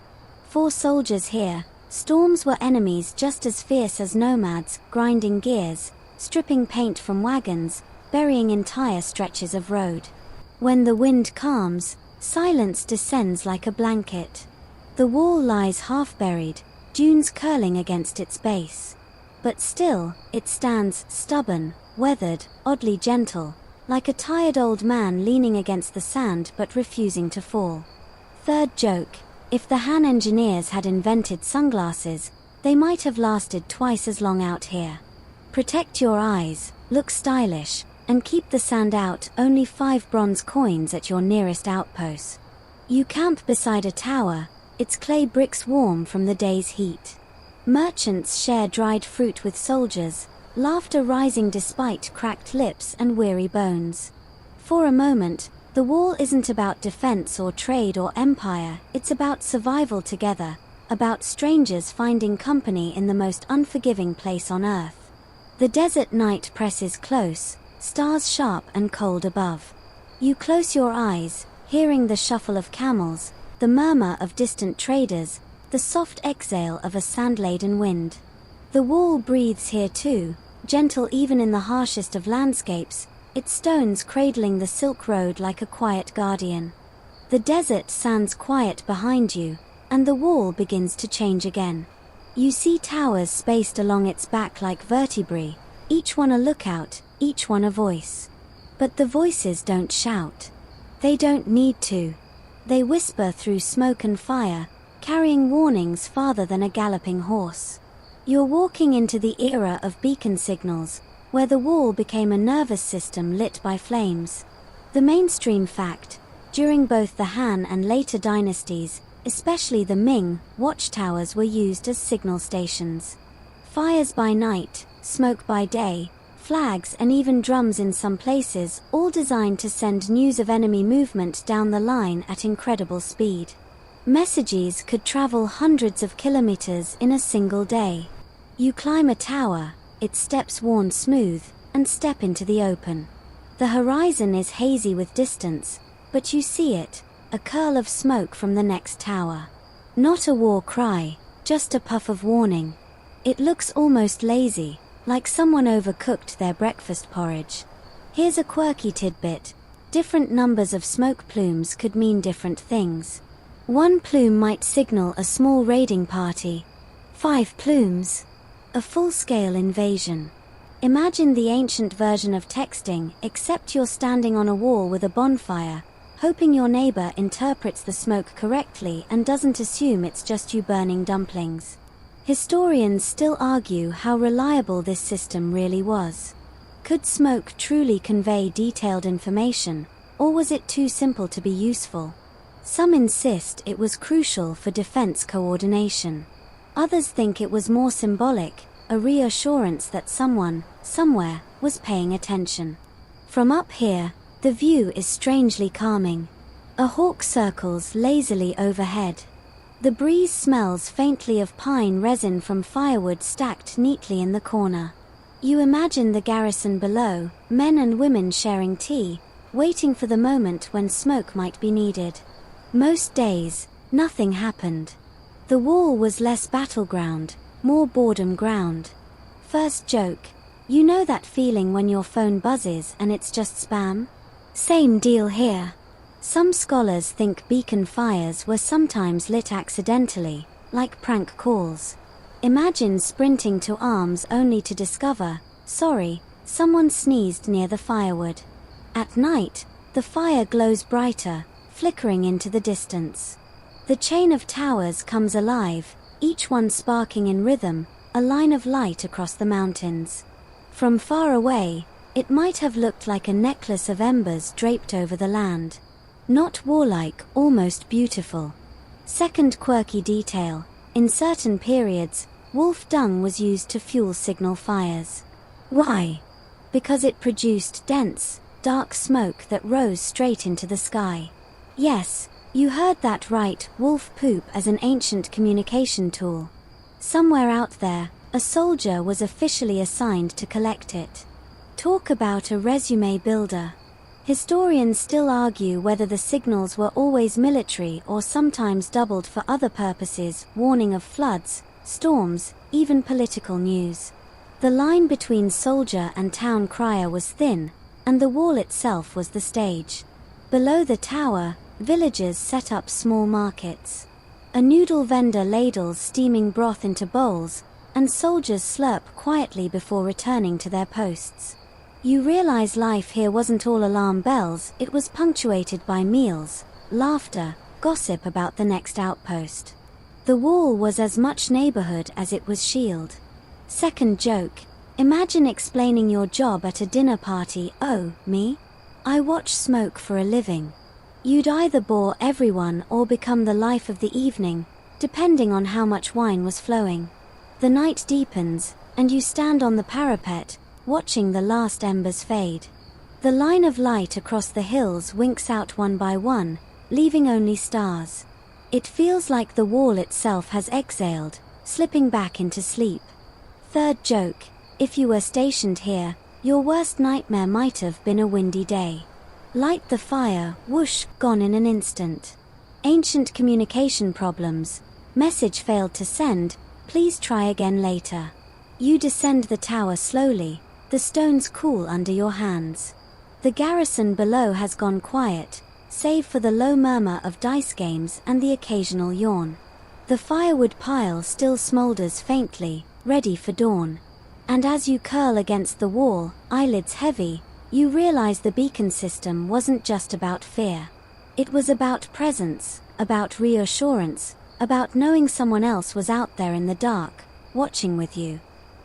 For soldiers here, storms were enemies just as fierce as nomads, grinding gears, stripping paint from wagons, burying entire stretches of road. When the wind calms, silence descends like a blanket. The wall lies half-buried, dunes curling against its base. But still, it stands, stubborn, weathered, oddly gentle, like a tired old man leaning against the sand but refusing to fall. Third joke: if the Han engineers had invented sunglasses, they might have lasted twice as long out here. Protect your eyes, look stylish, and keep the sand out. Only 5 bronze coins at your nearest outpost. You camp beside a tower, its clay bricks warm from the day's heat. Merchants share dried fruit with soldiers, laughter rising despite cracked lips and weary bones. For a moment, the wall isn't about defense or trade or empire, it's about survival together, about strangers finding company in the most unforgiving place on earth. The desert night presses close, stars sharp and cold above. You close your eyes, hearing the shuffle of camels, the murmur of distant traders, the soft exhale of a sand-laden wind. The wall breathes here too, gentle even in the harshest of landscapes, its stones cradling the Silk Road like a quiet guardian. The desert stands quiet behind you, and the wall begins to change again. You see towers spaced along its back like vertebrae, each one a lookout, each one a voice. But the voices don't shout. They don't need to. They whisper through smoke and fire, carrying warnings farther than a galloping horse. You're walking into the era of beacon signals, where the wall became a nervous system lit by flames. The mainstream fact: during both the Han and later dynasties, especially the Ming, watchtowers were used as signal stations. Fires by night, smoke by day, flags and even drums in some places, all designed to send news of enemy movement down the line at incredible speed. Messages could travel hundreds of kilometers in a single day. You climb a tower, its steps worn smooth, and step into the open. The horizon is hazy with distance, but you see it, a curl of smoke from the next tower. Not a war cry, just a puff of warning. It looks almost lazy, like someone overcooked their breakfast porridge. Here's a quirky tidbit: different numbers of smoke plumes could mean different things. One plume might signal a small raiding party. 5 plumes? A full-scale invasion. Imagine the ancient version of texting, except you're standing on a wall with a bonfire, hoping your neighbor interprets the smoke correctly and doesn't assume it's just you burning dumplings. Historians still argue how reliable this system really was. Could smoke truly convey detailed information, or was it too simple to be useful? Some insist it was crucial for defense coordination. Others think it was more symbolic, a reassurance that someone, somewhere, was paying attention. From up here, the view is strangely calming. A hawk circles lazily overhead. The breeze smells faintly of pine resin from firewood stacked neatly in the corner. You imagine the garrison below, men and women sharing tea, waiting for the moment when smoke might be needed. Most days, nothing happened. The wall was less battleground, more boredom ground. First joke. You know that feeling when your phone buzzes and it's just spam? Same deal here. Some scholars think beacon fires were sometimes lit accidentally, like prank calls. Imagine sprinting to arms only to discover, sorry, someone sneezed near the firewood. At night, the fire glows brighter, flickering into the distance. The chain of towers comes alive, each one sparking in rhythm, a line of light across the mountains. From far away, it might have looked like a necklace of embers draped over the land. Not warlike, almost beautiful. Second quirky detail, in certain periods, wolf dung was used to fuel signal fires. Why? Because it produced dense, dark smoke that rose straight into the sky. Yes, you heard that right, wolf poop as an ancient communication tool. Somewhere out there, a soldier was officially assigned to collect it. Talk about a resume builder. Historians still argue whether the signals were always military or sometimes doubled for other purposes, warning of floods, storms, even political news. The line between soldier and town crier was thin, and the wall itself was the stage. Below the tower, villagers set up small markets. A noodle vendor ladles steaming broth into bowls, and soldiers slurp quietly before returning to their posts. You realize life here wasn't all alarm bells, it was punctuated by meals, laughter, gossip about the next outpost. The wall was as much neighborhood as it was shield. Second joke. Imagine explaining your job at a dinner party. Oh, me? I watch smoke for a living. You'd either bore everyone or become the life of the evening, depending on how much wine was flowing. The night deepens, and you stand on the parapet, watching the last embers fade. The line of light across the hills winks out one by one, leaving only stars. It feels like the wall itself has exhaled, slipping back into sleep. Third joke. If you were stationed here, your worst nightmare might have been a windy day. Light the fire, whoosh, gone in an instant. Ancient communication problems. Message failed to send, please try again later. You descend the tower slowly, the stones cool under your hands. The garrison below has gone quiet, save for the low murmur of dice games and the occasional yawn. The firewood pile still smolders faintly, ready for dawn. And as you curl against the wall, eyelids heavy, you realize the beacon system wasn't just about fear. It was about presence, about reassurance, about knowing someone else was out there in the dark, watching with you.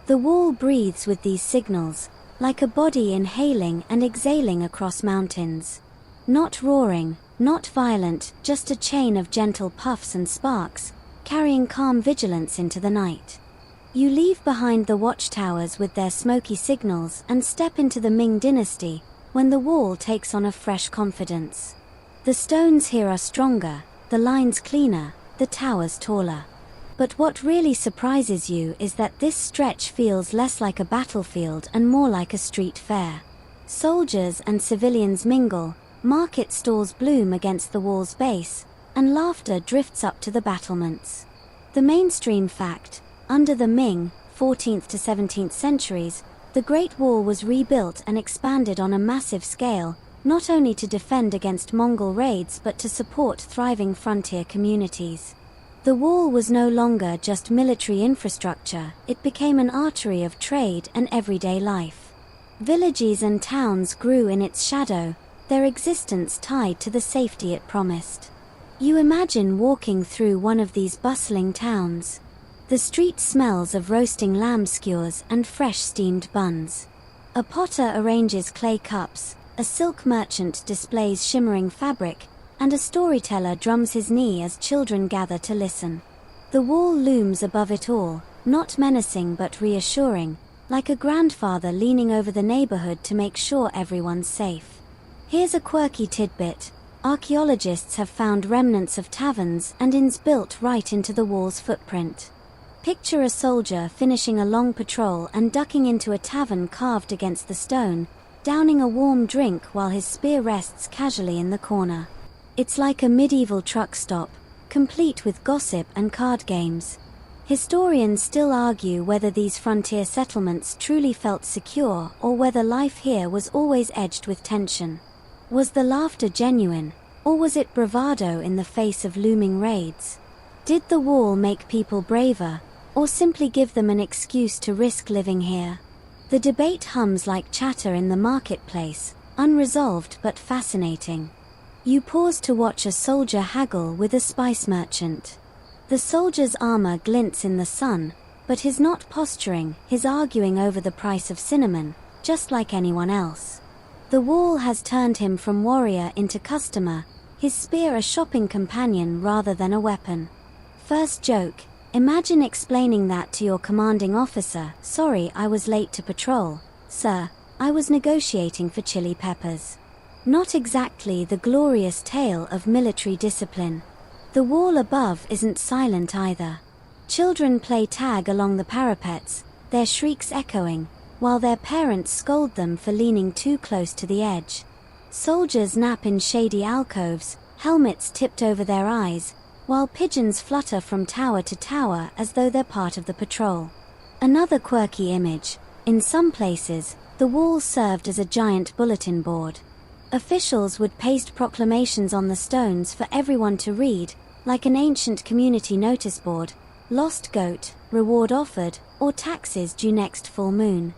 The wall breathes with these signals, like a body inhaling and exhaling across mountains. Not roaring, not violent, just a chain of gentle puffs and sparks, carrying calm vigilance into the night. You leave behind the watchtowers with their smoky signals and step into the Ming dynasty, when the wall takes on a fresh confidence. The stones here are stronger, the lines cleaner, the towers taller. But what really surprises you is that this stretch feels less like a battlefield and more like a street fair. Soldiers and civilians mingle, market stalls bloom against the wall's base, and laughter drifts up to the battlements. The mainstream fact: under the Ming, 14th to 17th centuries, the Great Wall was rebuilt and expanded on a massive scale, not only to defend against Mongol raids but to support thriving frontier communities. The wall was no longer just military infrastructure, it became an artery of trade and everyday life. Villages and towns grew in its shadow, their existence tied to the safety it promised. You imagine walking through one of these bustling towns. The street smells of roasting lamb skewers and fresh steamed buns. A potter arranges clay cups, a silk merchant displays shimmering fabric, and a storyteller drums his knee as children gather to listen. The wall looms above it all, not menacing but reassuring, like a grandfather leaning over the neighborhood to make sure everyone's safe. Here's a quirky tidbit. Archaeologists have found remnants of taverns and inns built right into the wall's footprint. Picture a soldier finishing a long patrol and ducking into a tavern carved against the stone, downing a warm drink while his spear rests casually in the corner. It's like a medieval truck stop, complete with gossip and card games. Historians still argue whether these frontier settlements truly felt secure or whether life here was always edged with tension. Was the laughter genuine, or was it bravado in the face of looming raids? Did the wall make people braver, or simply give them an excuse to risk living here? The debate hums like chatter in the marketplace, unresolved but fascinating. You pause to watch a soldier haggle with a spice merchant. The soldier's armor glints in the sun, but he's not posturing, he's arguing over the price of cinnamon, just like anyone else. The wall has turned him from warrior into customer, his spear a shopping companion rather than a weapon. First joke, imagine explaining that to your commanding officer. Sorry, I was late to patrol, sir, I was negotiating for chili peppers. Not exactly the glorious tale of military discipline. The wall above isn't silent either. Children play tag along the parapets, their shrieks echoing, while their parents scold them for leaning too close to the edge. Soldiers nap in shady alcoves, helmets tipped over their eyes, while pigeons flutter from tower to tower as though they're part of the patrol. Another quirky image, in some places, the wall served as a giant bulletin board. Officials would paste proclamations on the stones for everyone to read, like an ancient community notice board: lost goat, reward offered, or taxes due next full moon.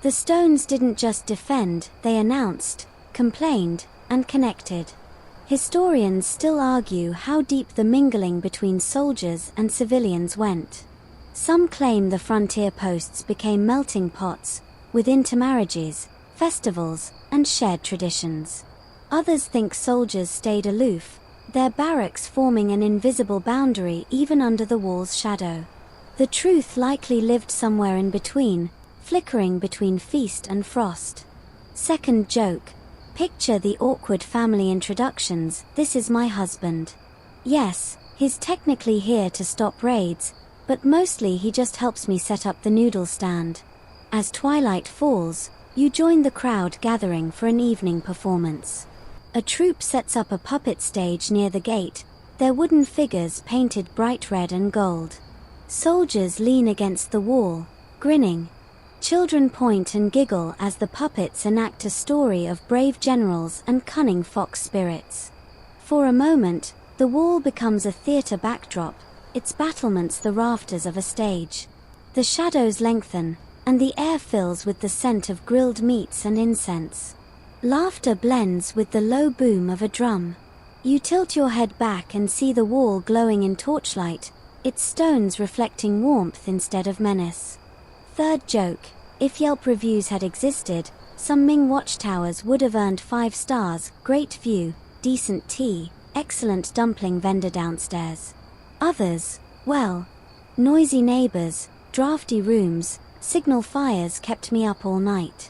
The stones didn't just defend, they announced, complained, and connected. Historians still argue how deep the mingling between soldiers and civilians went. Some claim the frontier posts became melting pots, with intermarriages, festivals, and shared traditions. Others think soldiers stayed aloof, their barracks forming an invisible boundary even under the wall's shadow. The truth likely lived somewhere in between, flickering between feast and frost. Second joke, picture the awkward family introductions. This is my husband. Yes, he's technically here to stop raids, but mostly he just helps me set up the noodle stand. As twilight falls, you join the crowd gathering for an evening performance. A troupe sets up a puppet stage near the gate, their wooden figures painted bright red and gold. Soldiers lean against the wall, grinning. Children point and giggle as the puppets enact a story of brave generals and cunning fox spirits. For a moment, the wall becomes a theater backdrop, its battlements the rafters of a stage. The shadows lengthen, and the air fills with the scent of grilled meats and incense. Laughter blends with the low boom of a drum. You tilt your head back and see the wall glowing in torchlight, its stones reflecting warmth instead of menace. Third joke, if Yelp reviews had existed, some Ming watchtowers would have earned 5 stars, great view, decent tea, excellent dumpling vendor downstairs. Others, well, noisy neighbors, drafty rooms, signal fires kept me up all night.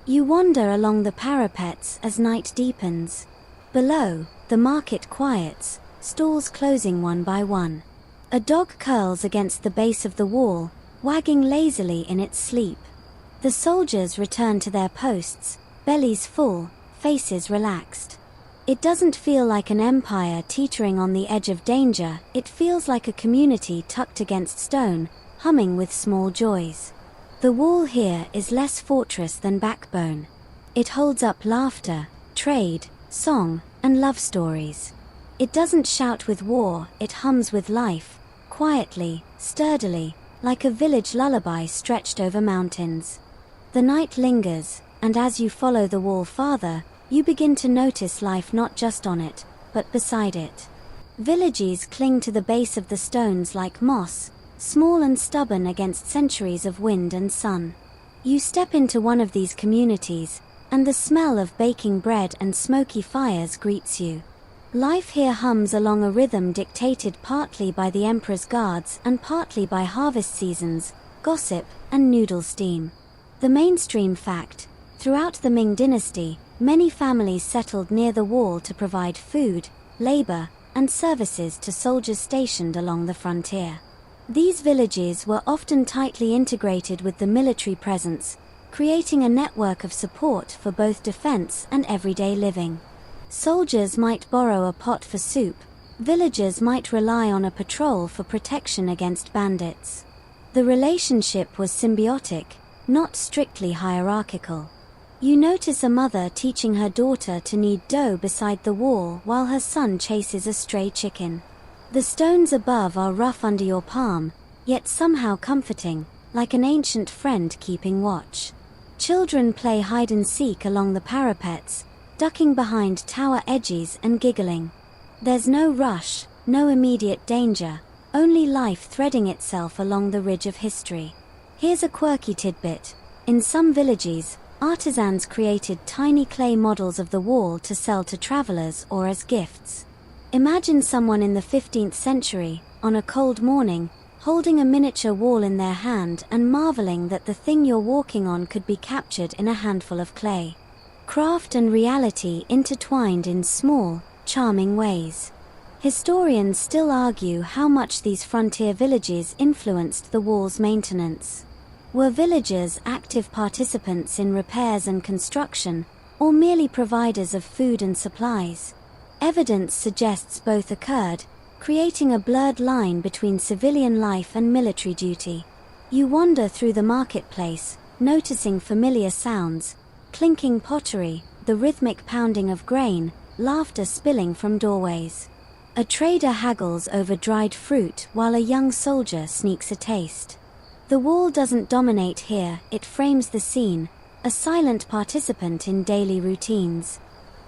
You wander along the parapets as night deepens. Below, the market quiets, stalls closing one by one. A dog curls against the base of the wall, wagging lazily in its sleep. The soldiers return to their posts, bellies full, faces relaxed. It doesn't feel like an empire teetering on the edge of danger, it feels like a community tucked against stone, humming with small joys. The wall here is less fortress than backbone. It holds up laughter, trade, song, and love stories. It doesn't shout with war, it hums with life, quietly, sturdily, like a village lullaby stretched over mountains. The night lingers, and as you follow the wall farther, you begin to notice life not just on it, but beside it. Villages cling to the base of the stones like moss, small and stubborn against centuries of wind and sun. You step into one of these communities, and the smell of baking bread and smoky fires greets you. Life here hums along a rhythm dictated partly by the emperor's guards and partly by harvest seasons, gossip, and noodle steam. The mainstream fact: throughout the Ming dynasty, many families settled near the wall to provide food, labor, and services to soldiers stationed along the frontier. These villages were often tightly integrated with the military presence, creating a network of support for both defense and everyday living. Soldiers might borrow a pot for soup, villagers might rely on a patrol for protection against bandits. The relationship was symbiotic, not strictly hierarchical. You notice a mother teaching her daughter to knead dough beside the wall while her son chases a stray chicken. The stones above are rough under your palm, yet somehow comforting, like an ancient friend keeping watch. Children play hide-and-seek along the parapets, ducking behind tower edges and giggling. There's no rush, no immediate danger, only life threading itself along the ridge of history. Here's a quirky tidbit. In some villages, artisans created tiny clay models of the wall to sell to travelers or as gifts. Imagine someone in the 15th century, on a cold morning, holding a miniature wall in their hand and marveling that the thing you're walking on could be captured in a handful of clay. Craft and reality intertwined in small, charming ways. Historians still argue how much these frontier villages influenced the wall's maintenance. Were villagers active participants in repairs and construction, or merely providers of food and supplies? Evidence suggests both occurred, creating a blurred line between civilian life and military duty. You wander through the marketplace, noticing familiar sounds: clinking pottery, the rhythmic pounding of grain, laughter spilling from doorways. A trader haggles over dried fruit while a young soldier sneaks a taste. The wall doesn't dominate here, it frames the scene, a silent participant in daily routines.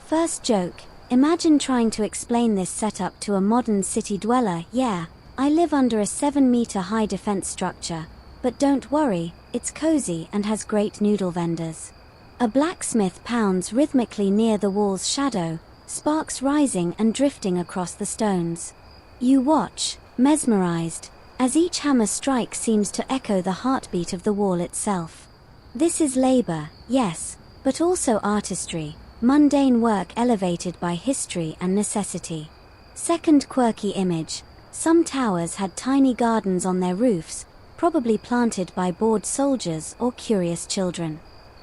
First joke: imagine trying to explain this setup to a modern city dweller. Yeah, I live under a 7-meter high defense structure, but don't worry, it's cozy and has great noodle vendors. A blacksmith pounds rhythmically near the wall's shadow, sparks rising and drifting across the stones. You watch, mesmerized, as each hammer strike seems to echo the heartbeat of the wall itself. This is labor, yes, but also artistry, mundane work elevated by history and necessity. Second quirky image: some towers had tiny gardens on their roofs, probably planted by bored soldiers or curious children.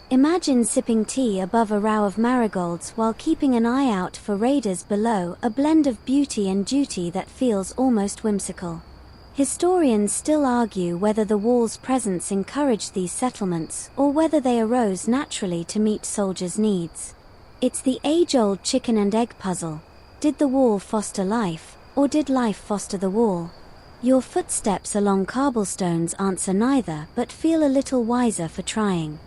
Imagine sipping tea above a row of marigolds while keeping an eye out for raiders below, a blend of beauty and duty that feels almost whimsical. Historians still argue whether the wall's presence encouraged these settlements or whether they arose naturally to meet soldiers' needs. It's the age-old chicken and egg puzzle. Did the wall foster life, or did life foster the wall? Your footsteps along cobblestones answer neither, but feel a little wiser for trying.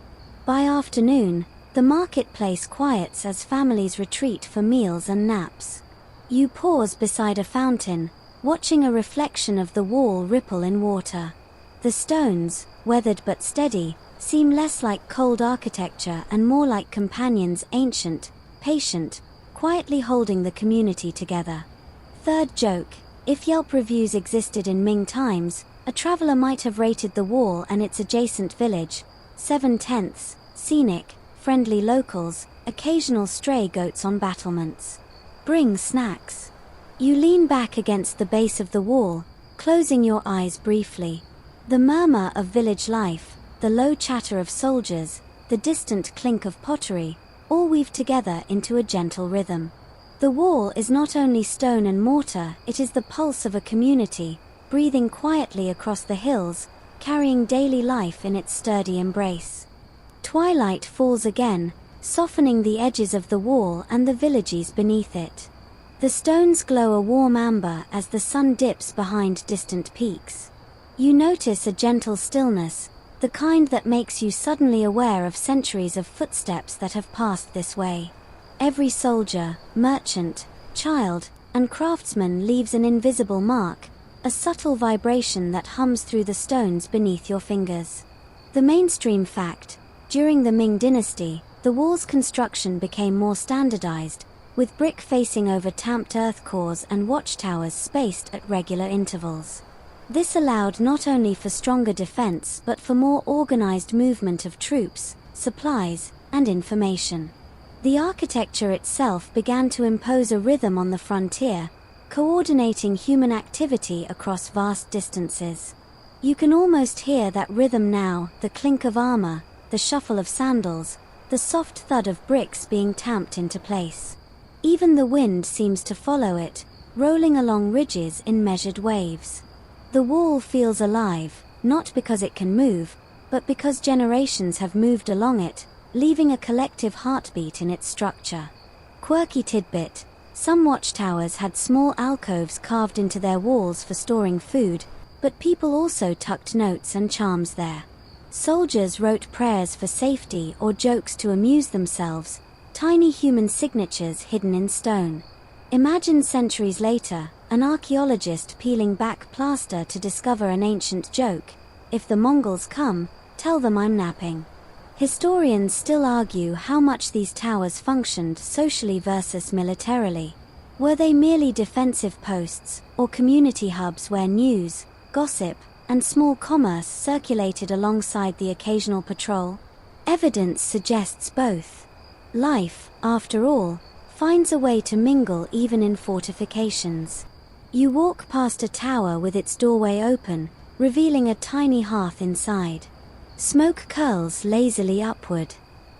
By afternoon, the marketplace quiets as families retreat for meals and naps. You pause beside a fountain, watching a reflection of the wall ripple in water. The stones, weathered but steady, seem less like cold architecture and more like companions, ancient, patient, quietly holding the community together. Third joke: if Yelp reviews existed in Ming times, a traveler might have rated the wall and its adjacent village 7/10, scenic, friendly locals, occasional stray goats on battlements. Bring snacks. You lean back against the base of the wall, closing your eyes briefly. The murmur of village life, the low chatter of soldiers, the distant clink of pottery, all weave together into a gentle rhythm. The wall is not only stone and mortar, it is the pulse of a community, breathing quietly across the hills, carrying daily life in its sturdy embrace. Twilight falls again, softening the edges of the wall and the villages beneath it. The stones glow a warm amber as the sun dips behind distant peaks. You notice a gentle stillness, the kind that makes you suddenly aware of centuries of footsteps that have passed this way. Every soldier, merchant, child, and craftsman leaves an invisible mark, a subtle vibration that hums through the stones beneath your fingers. The mainstream fact: during the Ming dynasty, the wall's construction became more standardized, with brick facing over tamped earth cores and watchtowers spaced at regular intervals. This allowed not only for stronger defense but for more organized movement of troops, supplies, and information. The architecture itself began to impose a rhythm on the frontier, coordinating human activity across vast distances. You can almost hear that rhythm now: the clink of armor, the shuffle of sandals, the soft thud of bricks being tamped into place. Even the wind seems to follow it, rolling along ridges in measured waves. The wall feels alive, not because it can move, but because generations have moved along it, leaving a collective heartbeat in its structure. Quirky tidbit: some watchtowers had small alcoves carved into their walls for storing food, but people also tucked notes and charms there. Soldiers wrote prayers for safety or jokes to amuse themselves, tiny human signatures hidden in stone. Imagine centuries later, an archaeologist peeling back plaster to discover an ancient joke: "If the Mongols come, tell them I'm napping." Historians still argue how much these towers functioned socially versus militarily. Were they merely defensive posts, or community hubs where news, gossip, and small commerce circulated alongside the occasional patrol? Evidence suggests both. Life, after all, finds a way to mingle even in fortifications. You walk past a tower with its doorway open, revealing a tiny hearth inside. Smoke curls lazily upward.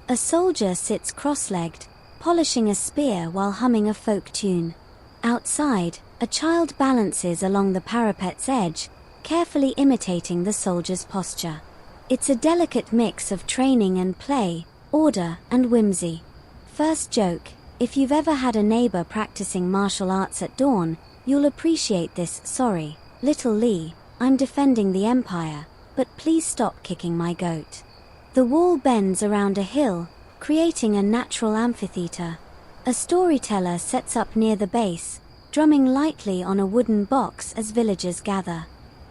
A soldier sits cross-legged, polishing a spear while humming a folk tune. Outside, a child balances along the parapet's edge, carefully imitating the soldier's posture. It's a delicate mix of training and play, order and whimsy. First joke: if you've ever had a neighbor practicing martial arts at dawn, you'll appreciate this. "Sorry, little Lee, I'm defending the Empire, but please stop kicking my goat." The wall bends around a hill, creating a natural amphitheater. A storyteller sets up near the base, drumming lightly on a wooden box as villagers gather.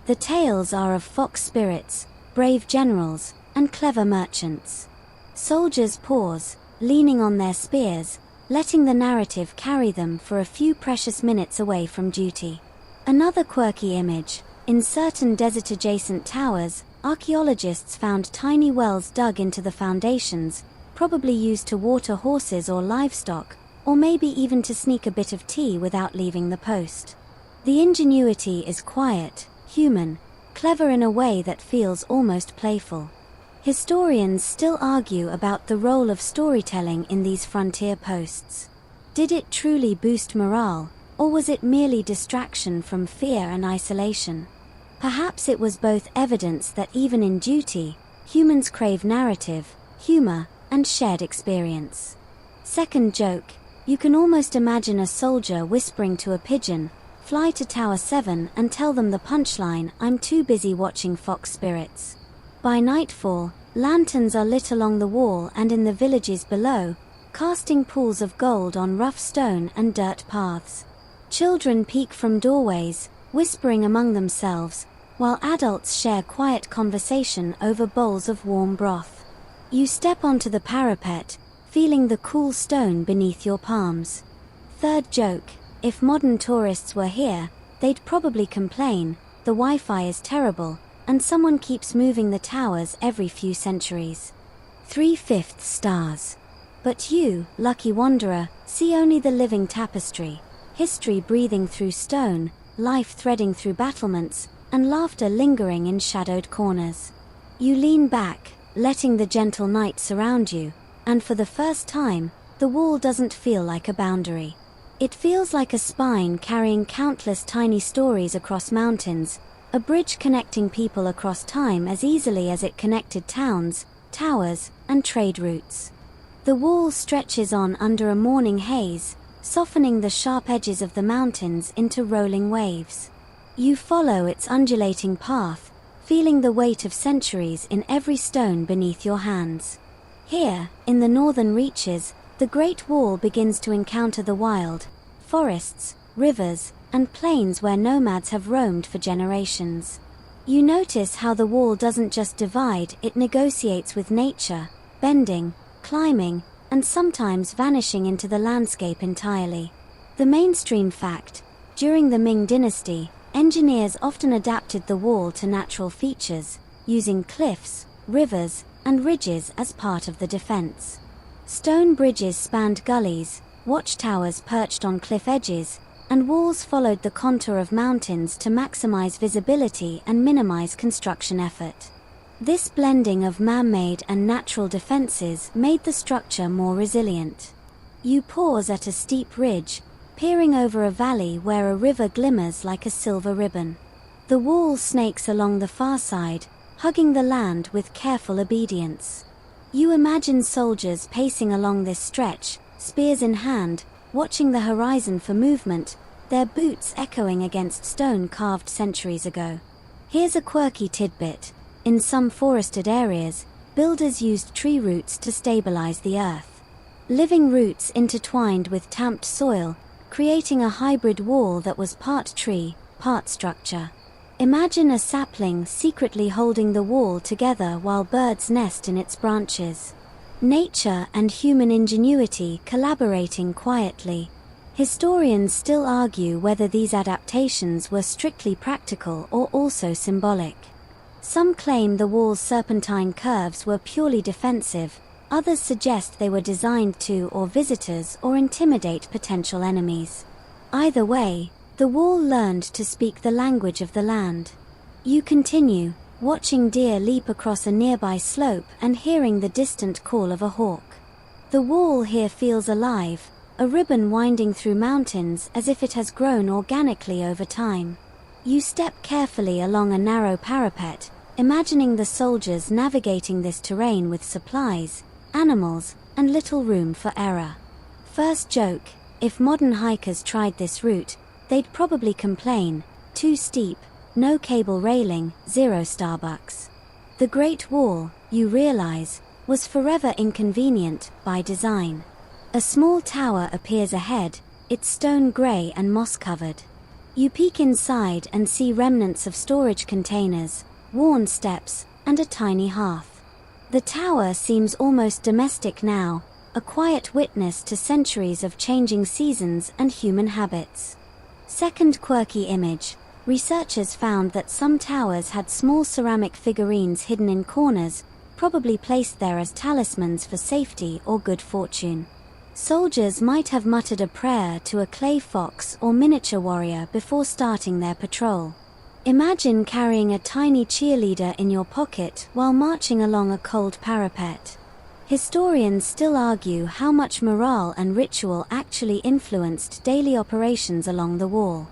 The tales are of fox spirits, brave generals, and clever merchants. Soldiers pause, leaning on their spears, letting the narrative carry them for a few precious minutes away from duty. Another quirky image: in certain desert-adjacent towers, archaeologists found tiny wells dug into the foundations, probably used to water horses or livestock, or maybe even to sneak a bit of tea without leaving the post. The ingenuity is quiet, human, clever in a way that feels almost playful. Historians still argue about the role of storytelling in these frontier posts. Did it truly boost morale, or was it merely distraction from fear and isolation? Perhaps it was both: evidence that even in duty, humans crave narrative, humor, and shared experience. Second joke: you can almost imagine a soldier whispering to a pigeon, "Fly to Tower 7 and tell them the punchline, I'm too busy watching fox spirits." By nightfall, lanterns are lit along the wall and in the villages below, casting pools of gold on rough stone and dirt paths. Children peek from doorways, whispering among themselves, while adults share quiet conversation over bowls of warm broth. You step onto the parapet, feeling the cool stone beneath your palms. Third joke: if modern tourists were here, they'd probably complain, "The Wi-Fi is terrible, and someone keeps moving the towers every few centuries." 3/5 stars. But you, lucky wanderer, see only the living tapestry, history breathing through stone, life threading through battlements, and laughter lingering in shadowed corners. You lean back, letting the gentle night surround you, and for the first time, the wall doesn't feel like a boundary. It feels like a spine carrying countless tiny stories across mountains, a bridge connecting people across time as easily as it connected towns, towers, and trade routes. The wall stretches on under a morning haze, softening the sharp edges of the mountains into rolling waves. You follow its undulating path, feeling the weight of centuries in every stone beneath your hands. Here, in the northern reaches, the Great Wall begins to encounter the wild: forests, rivers, and plains where nomads have roamed for generations. You notice how the wall doesn't just divide, it negotiates with nature, bending, climbing, and sometimes vanishing into the landscape entirely. The mainstream fact: during the Ming dynasty, engineers often adapted the wall to natural features, using cliffs, rivers, and ridges as part of the defense. Stone bridges spanned gullies, watchtowers perched on cliff edges, and walls followed the contour of mountains to maximize visibility and minimize construction effort. This blending of man-made and natural defenses made the structure more resilient. You pause at a steep ridge, peering over a valley where a river glimmers like a silver ribbon. The wall snakes along the far side, hugging the land with careful obedience. You imagine soldiers pacing along this stretch, spears in hand, watching the horizon for movement, their boots echoing against stone carved centuries ago. Here's a quirky tidbit: in some forested areas, builders used tree roots to stabilize the earth. Living roots intertwined with tamped soil, creating a hybrid wall that was part tree, part structure. Imagine a sapling secretly holding the wall together while birds nest in its branches. Nature and human ingenuity collaborating quietly. Historians still argue whether these adaptations were strictly practical or also symbolic. Some claim the wall's serpentine curves were purely defensive, others suggest they were designed to awe visitors or intimidate potential enemies. Either way, the wall learned to speak the language of the land. You continue, watching deer leap across a nearby slope and hearing the distant call of a hawk. The wall here feels alive, a ribbon winding through mountains as if it has grown organically over time. You step carefully along a narrow parapet, imagining the soldiers navigating this terrain with supplies, animals, and little room for error. First joke: if modern hikers tried this route, they'd probably complain: too steep, no cable railing, zero Starbucks. The Great Wall, you realize, was forever inconvenient by design. A small tower appears ahead, its stone gray and moss-covered. You peek inside and see remnants of storage containers, worn steps, and a tiny hearth. The tower seems almost domestic now, a quiet witness to centuries of changing seasons and human habits. Second quirky image: researchers found that some towers had small ceramic figurines hidden in corners, probably placed there as talismans for safety or good fortune. Soldiers might have muttered a prayer to a clay fox or miniature warrior before starting their patrol. Imagine carrying a tiny cheerleader in your pocket while marching along a cold parapet. Historians still argue how much morale and ritual actually influenced daily operations along the wall.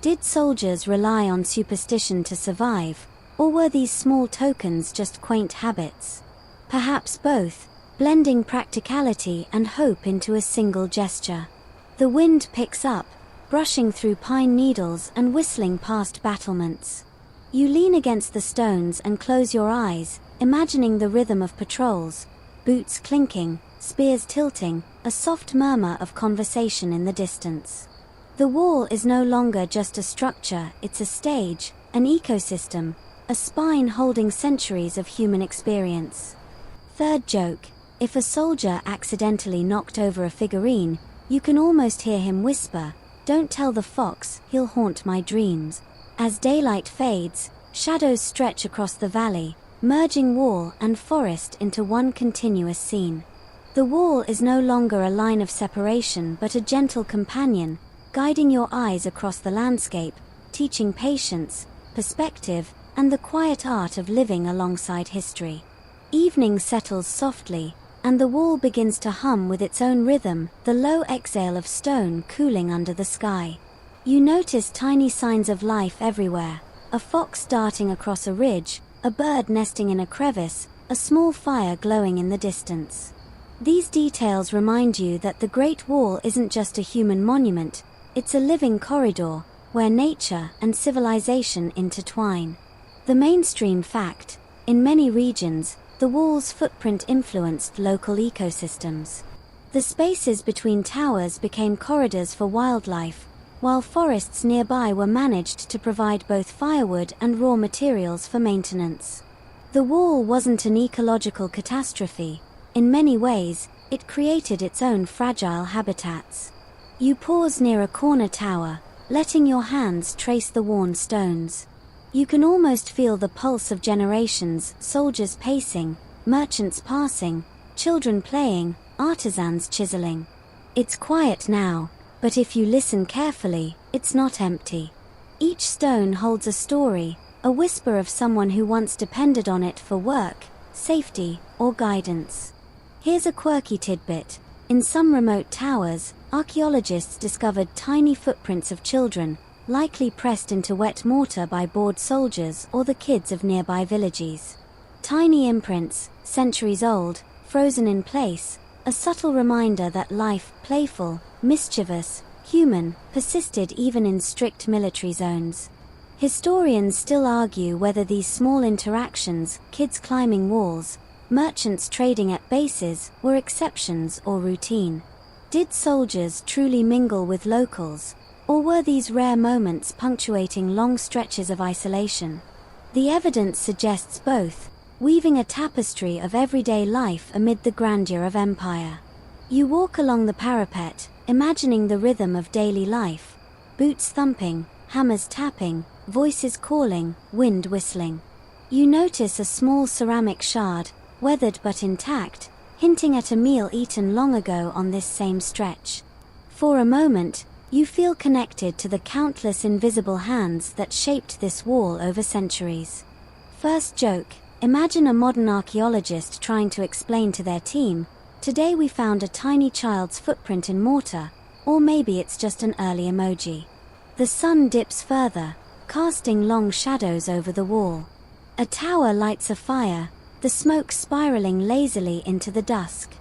Did soldiers rely on superstition to survive, or were these small tokens just quaint habits? Perhaps both, blending practicality and hope into a single gesture. The wind picks up, brushing through pine needles and whistling past battlements. You lean against the stones and close your eyes, imagining the rhythm of patrols, boots clinking, spears tilting, a soft murmur of conversation in the distance. The wall is no longer just a structure, it's a stage, an ecosystem, a spine holding centuries of human experience. Third joke: if a soldier accidentally knocked over a figurine, you can almost hear him whisper, "Don't tell the fox, he'll haunt my dreams." As daylight fades, shadows stretch across the valley, merging wall and forest into one continuous scene. The wall is no longer a line of separation but a gentle companion, guiding your eyes across the landscape, teaching patience, perspective, and the quiet art of living alongside history. Evening settles softly, and the wall begins to hum with its own rhythm, the low exhale of stone cooling under the sky. You notice tiny signs of life everywhere: a fox darting across a ridge, a bird nesting in a crevice, a small fire glowing in the distance. These details remind you that the Great Wall isn't just a human monument, it's a living corridor, where nature and civilization intertwine. The mainstream fact: in many regions, the wall's footprint influenced local ecosystems. The spaces between towers became corridors for wildlife, while forests nearby were managed to provide both firewood and raw materials for maintenance. The wall wasn't an ecological catastrophe. In many ways, it created its own fragile habitats. You pause near a corner tower, letting your hands trace the worn stones. You can almost feel the pulse of generations, soldiers pacing, merchants passing, children playing, artisans chiseling. It's quiet now, but if you listen carefully, it's not empty. Each stone holds a story, a whisper of someone who once depended on it for work, safety, or guidance. Here's a quirky tidbit. In some remote towers, archaeologists discovered tiny footprints of children, likely pressed into wet mortar by bored soldiers or the kids of nearby villages. Tiny imprints, centuries old, frozen in place, a subtle reminder that life, playful, mischievous, human, persisted even in strict military zones. Historians still argue whether these small interactions, kids climbing walls, merchants trading at bases, were exceptions or routine. Did soldiers truly mingle with locals, or were these rare moments punctuating long stretches of isolation? The evidence suggests both, weaving a tapestry of everyday life amid the grandeur of empire. You walk along the parapet, imagining the rhythm of daily life, boots thumping, hammers tapping, voices calling, wind whistling. You notice a small ceramic shard, weathered but intact, hinting at a meal eaten long ago on this same stretch. For a moment, you feel connected to the countless invisible hands that shaped this wall over centuries. First joke: imagine a modern archaeologist trying to explain to their team, "Today we found a tiny child's footprint in mortar," or maybe it's just an early emoji. The sun dips further, casting long shadows over the wall. A tower lights a fire, the smoke spiraling lazily into the dusk.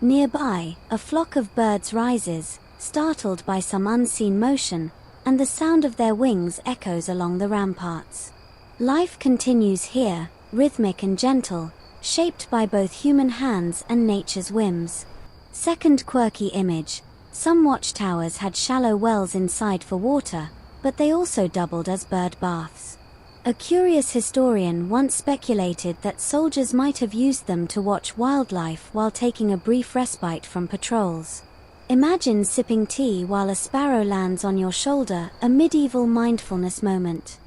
Nearby, a flock of birds rises, startled by some unseen motion, and the sound of their wings echoes along the ramparts. Life continues here, rhythmic and gentle, shaped by both human hands and nature's whims. Second quirky image: some watchtowers had shallow wells inside for water, but they also doubled as bird baths. A curious historian once speculated that soldiers might have used them to watch wildlife while taking a brief respite from patrols. Imagine sipping tea while a sparrow lands on your shoulder, a medieval mindfulness moment.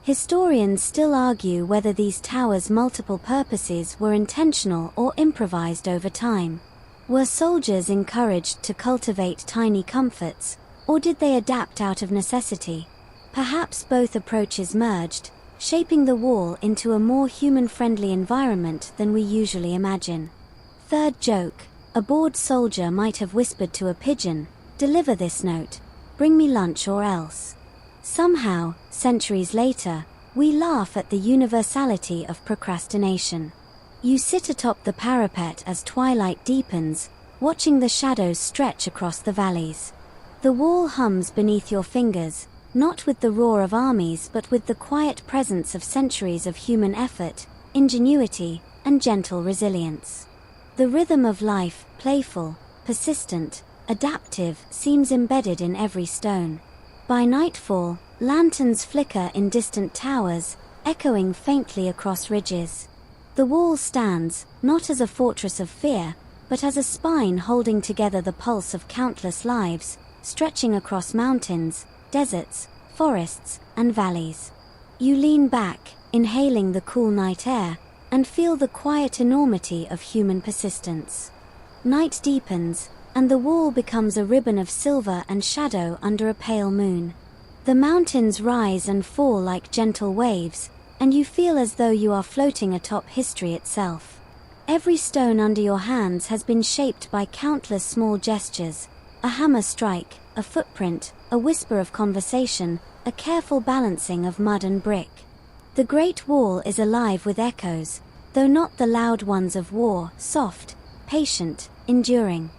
Historians still argue whether these towers' multiple purposes were intentional or improvised over time. Were soldiers encouraged to cultivate tiny comforts, or did they adapt out of necessity? Perhaps both approaches merged, shaping the wall into a more human-friendly environment than we usually imagine. Third joke: a bored soldier might have whispered to a pigeon, "Deliver this note, bring me lunch or else." Somehow, centuries later, we laugh at the universality of procrastination. You sit atop the parapet as twilight deepens, watching the shadows stretch across the valleys. The wall hums beneath your fingers, not with the roar of armies but with the quiet presence of centuries of human effort, ingenuity, and gentle resilience. The rhythm of life, playful, persistent, adaptive, seems embedded in every stone. By nightfall, lanterns flicker in distant towers, echoing faintly across ridges. The wall stands, not as a fortress of fear, but as a spine holding together the pulse of countless lives, stretching across mountains, deserts, forests, and valleys. You lean back, inhaling the cool night air, and feel the quiet enormity of human persistence. Night deepens, and the wall becomes a ribbon of silver and shadow under a pale moon. The mountains rise and fall like gentle waves, and you feel as though you are floating atop history itself. Every stone under your hands has been shaped by countless small gestures: a hammer strike, a footprint, a whisper of conversation, a careful balancing of mud and brick. The Great Wall is alive with echoes, though not the loud ones of war, soft, patient, enduring.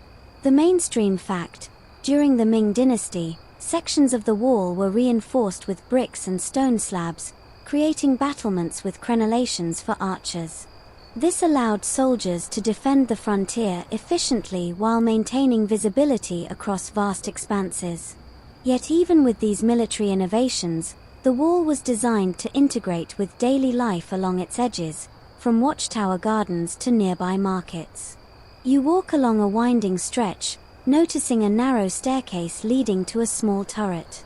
The mainstream fact: during the Ming Dynasty, sections of the wall were reinforced with bricks and stone slabs, creating battlements with crenellations for archers. This allowed soldiers to defend the frontier efficiently while maintaining visibility across vast expanses. Yet even with these military innovations, the wall was designed to integrate with daily life along its edges, from watchtower gardens to nearby markets. You walk along a winding stretch, noticing a narrow staircase leading to a small turret.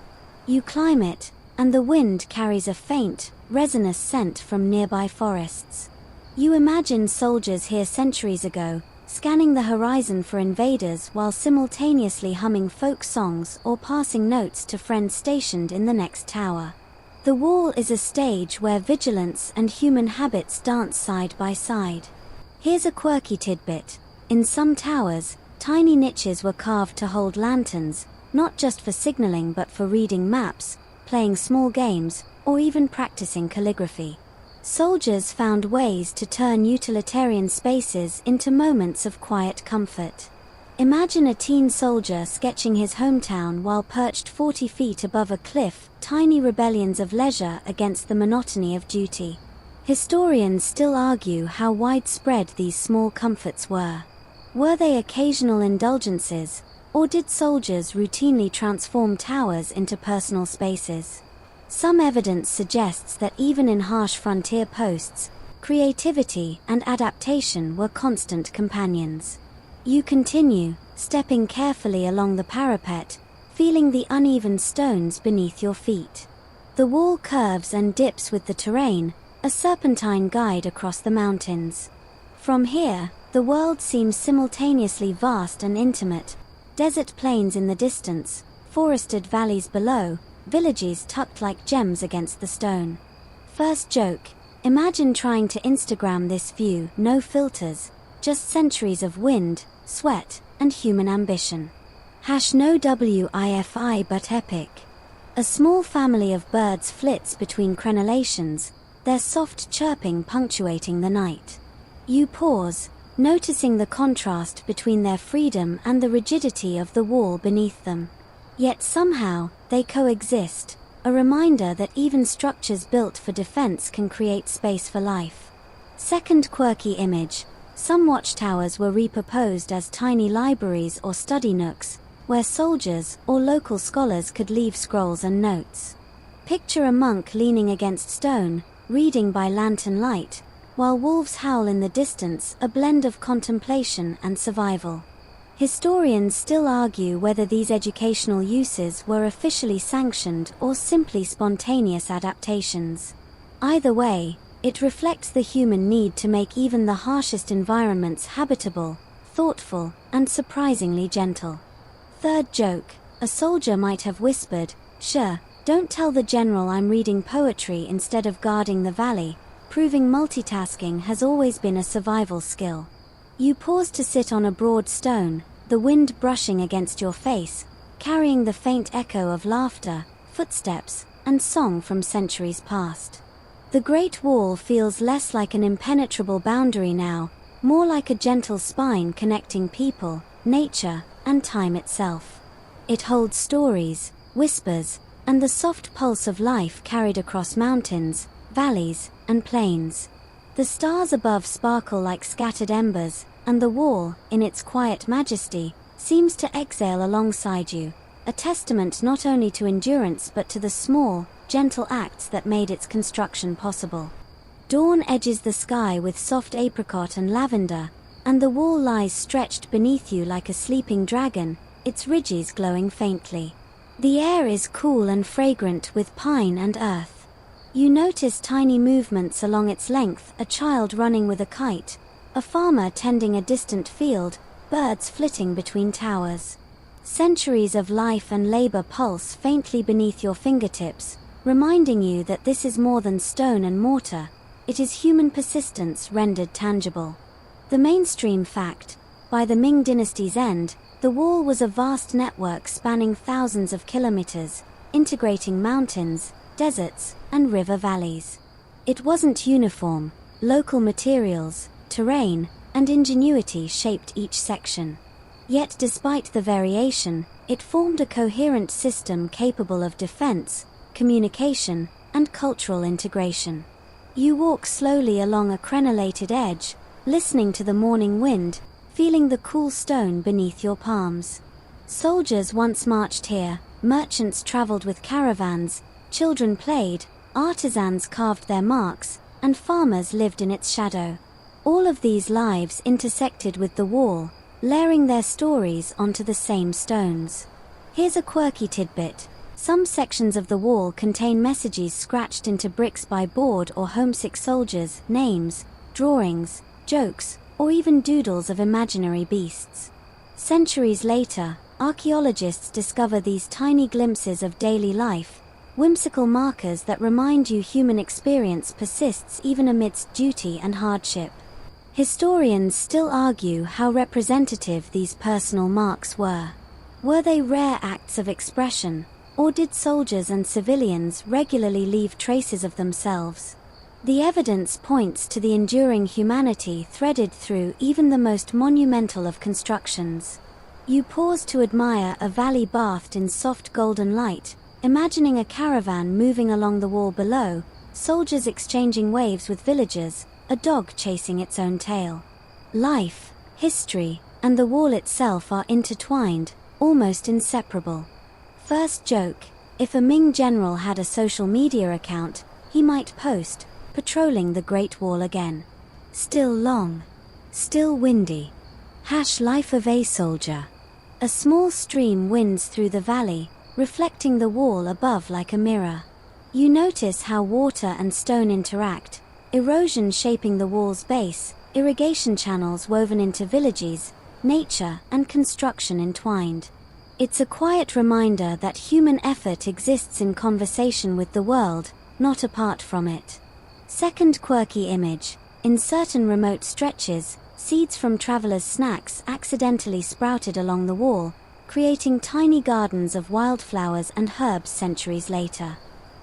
You climb it, and the wind carries a faint, resinous scent from nearby forests. You imagine soldiers here centuries ago, scanning the horizon for invaders while simultaneously humming folk songs or passing notes to friends stationed in the next tower. The wall is a stage where vigilance and human habits dance side by side. Here's a quirky tidbit. In some towers, tiny niches were carved to hold lanterns, not just for signaling but for reading maps, playing small games, or even practicing calligraphy. Soldiers found ways to turn utilitarian spaces into moments of quiet comfort. Imagine a teen soldier sketching his hometown while perched 40 feet above a cliff, tiny rebellions of leisure against the monotony of duty. Historians still argue how widespread these small comforts were. Were they occasional indulgences, or did soldiers routinely transform towers into personal spaces? Some evidence suggests that even in harsh frontier posts, creativity and adaptation were constant companions. You continue, stepping carefully along the parapet, feeling the uneven stones beneath your feet. The wall curves and dips with the terrain, a serpentine guide across the mountains. From here, the world seems simultaneously vast and intimate. Desert plains in the distance, forested valleys below, villages tucked like gems against the stone. First joke: imagine trying to Instagram this view, no filters, just centuries of wind, sweat, and human ambition. No WIFI but epic. A small family of birds flits between crenellations, their soft chirping punctuating the night. You pause, noticing the contrast between their freedom and the rigidity of the wall beneath them. Yet somehow, they coexist, a reminder that even structures built for defense can create space for life. Second quirky image: some watchtowers were repurposed as tiny libraries or study nooks, where soldiers or local scholars could leave scrolls and notes. Picture a monk leaning against stone, reading by lantern light, while wolves howl in the distance, a blend of contemplation and survival. Historians still argue whether these educational uses were officially sanctioned or simply spontaneous adaptations. Either way, it reflects the human need to make even the harshest environments habitable, thoughtful, and surprisingly gentle. Third joke: a soldier might have whispered, "Sure, don't tell the general I'm reading poetry instead of guarding the valley," proving multitasking has always been a survival skill. You pause to sit on a broad stone, the wind brushing against your face, carrying the faint echo of laughter, footsteps, and song from centuries past. The Great Wall feels less like an impenetrable boundary now, more like a gentle spine connecting people, nature, and time itself. It holds stories, whispers, and the soft pulse of life carried across mountains, valleys, and plains. The stars above sparkle like scattered embers, and the wall, in its quiet majesty, seems to exhale alongside you, a testament not only to endurance but to the small, gentle acts that made its construction possible. Dawn edges the sky with soft apricot and lavender, and the wall lies stretched beneath you like a sleeping dragon, its ridges glowing faintly. The air is cool and fragrant with pine and earth. You notice tiny movements along its length, a child running with a kite, a farmer tending a distant field, birds flitting between towers. Centuries of life and labor pulse faintly beneath your fingertips, reminding you that this is more than stone and mortar, it is human persistence rendered tangible. The mainstream fact: by the Ming dynasty's end, the wall was a vast network spanning thousands of kilometers, integrating mountains, deserts, and river valleys. It wasn't uniform. Local materials, terrain, and ingenuity shaped each section. Yet despite the variation, it formed a coherent system capable of defense, communication, and cultural integration. You walk slowly along a crenellated edge, listening to the morning wind, feeling the cool stone beneath your palms. Soldiers once marched here, merchants traveled with caravans, children played, artisans carved their marks, and farmers lived in its shadow. All of these lives intersected with the wall, layering their stories onto the same stones. Here's a quirky tidbit. Some sections of the wall contain messages scratched into bricks by bored or homesick soldiers, names, drawings, jokes, or even doodles of imaginary beasts. Centuries later, archaeologists discover these tiny glimpses of daily life, whimsical markers that remind you human experience persists even amidst duty and hardship. Historians still argue how representative these personal marks were. Were they rare acts of expression, or did soldiers and civilians regularly leave traces of themselves? The evidence points to the enduring humanity threaded through even the most monumental of constructions. You pause to admire a valley bathed in soft golden light, imagining a caravan moving along the wall below, soldiers exchanging waves with villagers, a dog chasing its own tail. Life, history, and the wall itself are intertwined, almost inseparable. First joke: if a Ming general had a social media account, he might post, patrolling the Great Wall again. Still long. Still windy. #Life of a soldier. A small stream winds through the valley, reflecting the wall above like a mirror. You notice how water and stone interact, erosion shaping the wall's base, irrigation channels woven into villages, nature and construction entwined. It's a quiet reminder that human effort exists in conversation with the world, not apart from it. Second quirky image: in certain remote stretches, seeds from travelers' snacks accidentally sprouted along the wall, creating tiny gardens of wildflowers and herbs centuries later.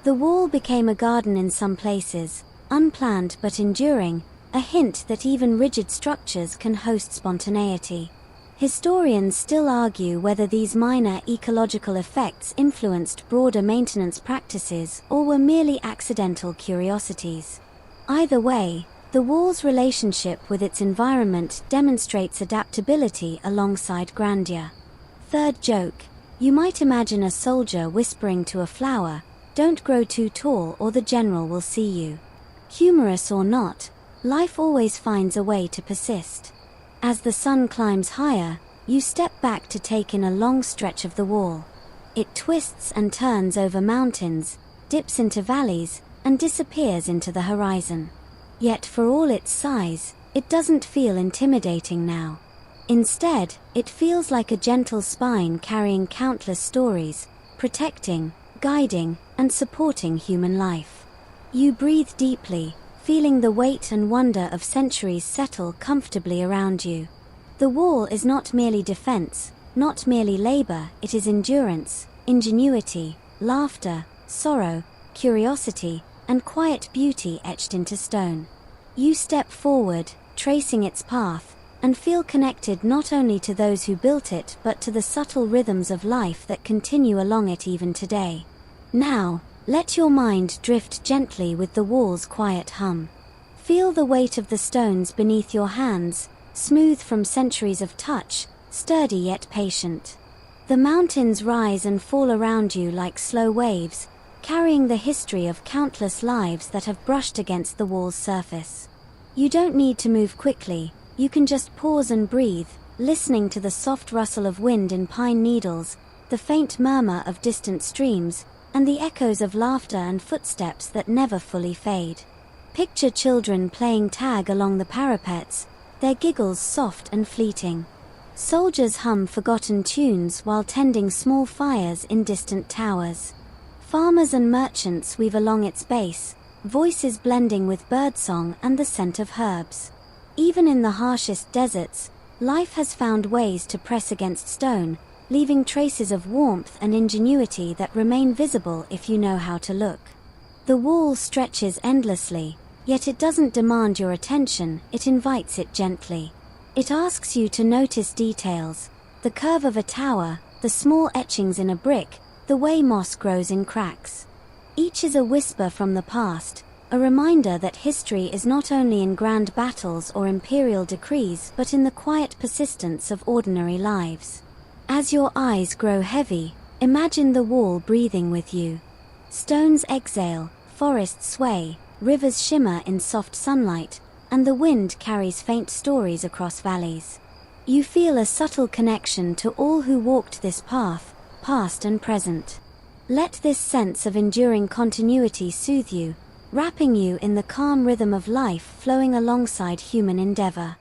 The wall became a garden in some places, unplanned but enduring, a hint that even rigid structures can host spontaneity. Historians still argue whether these minor ecological effects influenced broader maintenance practices or were merely accidental curiosities. Either way, the wall's relationship with its environment demonstrates adaptability alongside grandeur. Third joke: you might imagine a soldier whispering to a flower, "Don't grow too tall or the general will see you." Humorous or not, life always finds a way to persist. As the sun climbs higher, you step back to take in a long stretch of the wall. It twists and turns over mountains, dips into valleys, and disappears into the horizon. Yet for all its size, it doesn't feel intimidating now. Instead, it feels like a gentle spine carrying countless stories, protecting, guiding, and supporting human life. You breathe deeply, feeling the weight and wonder of centuries settle comfortably around you. The wall is not merely defense, not merely labor, it is endurance, ingenuity, laughter, sorrow, curiosity, and quiet beauty etched into stone. You step forward, tracing its path, and feel connected not only to those who built it but to the subtle rhythms of life that continue along it even today. Now, let your mind drift gently with the wall's quiet hum. Feel the weight of the stones beneath your hands, smooth from centuries of touch, sturdy yet patient. The mountains rise and fall around you like slow waves, carrying the history of countless lives that have brushed against the wall's surface. You don't need to move quickly, you can just pause and breathe, listening to the soft rustle of wind in pine needles, the faint murmur of distant streams, and the echoes of laughter and footsteps that never fully fade. Picture children playing tag along the parapets, their giggles soft and fleeting. Soldiers hum forgotten tunes while tending small fires in distant towers. Farmers and merchants weave along its base, voices blending with birdsong and the scent of herbs. Even in the harshest deserts, life has found ways to press against stone, leaving traces of warmth and ingenuity that remain visible if you know how to look. The wall stretches endlessly, yet it doesn't demand your attention, it invites it gently. It asks you to notice details, the curve of a tower, the small etchings in a brick, the way moss grows in cracks. Each is a whisper from the past, a reminder that history is not only in grand battles or imperial decrees but in the quiet persistence of ordinary lives. As your eyes grow heavy, Imagine the wall breathing with you. Stones exhale, forests sway, rivers shimmer in soft sunlight, and the wind carries faint stories across valleys. You feel a subtle connection to all who walked this path, past and present. Let this sense of enduring continuity soothe you, wrapping you in the calm rhythm of life flowing alongside human endeavor.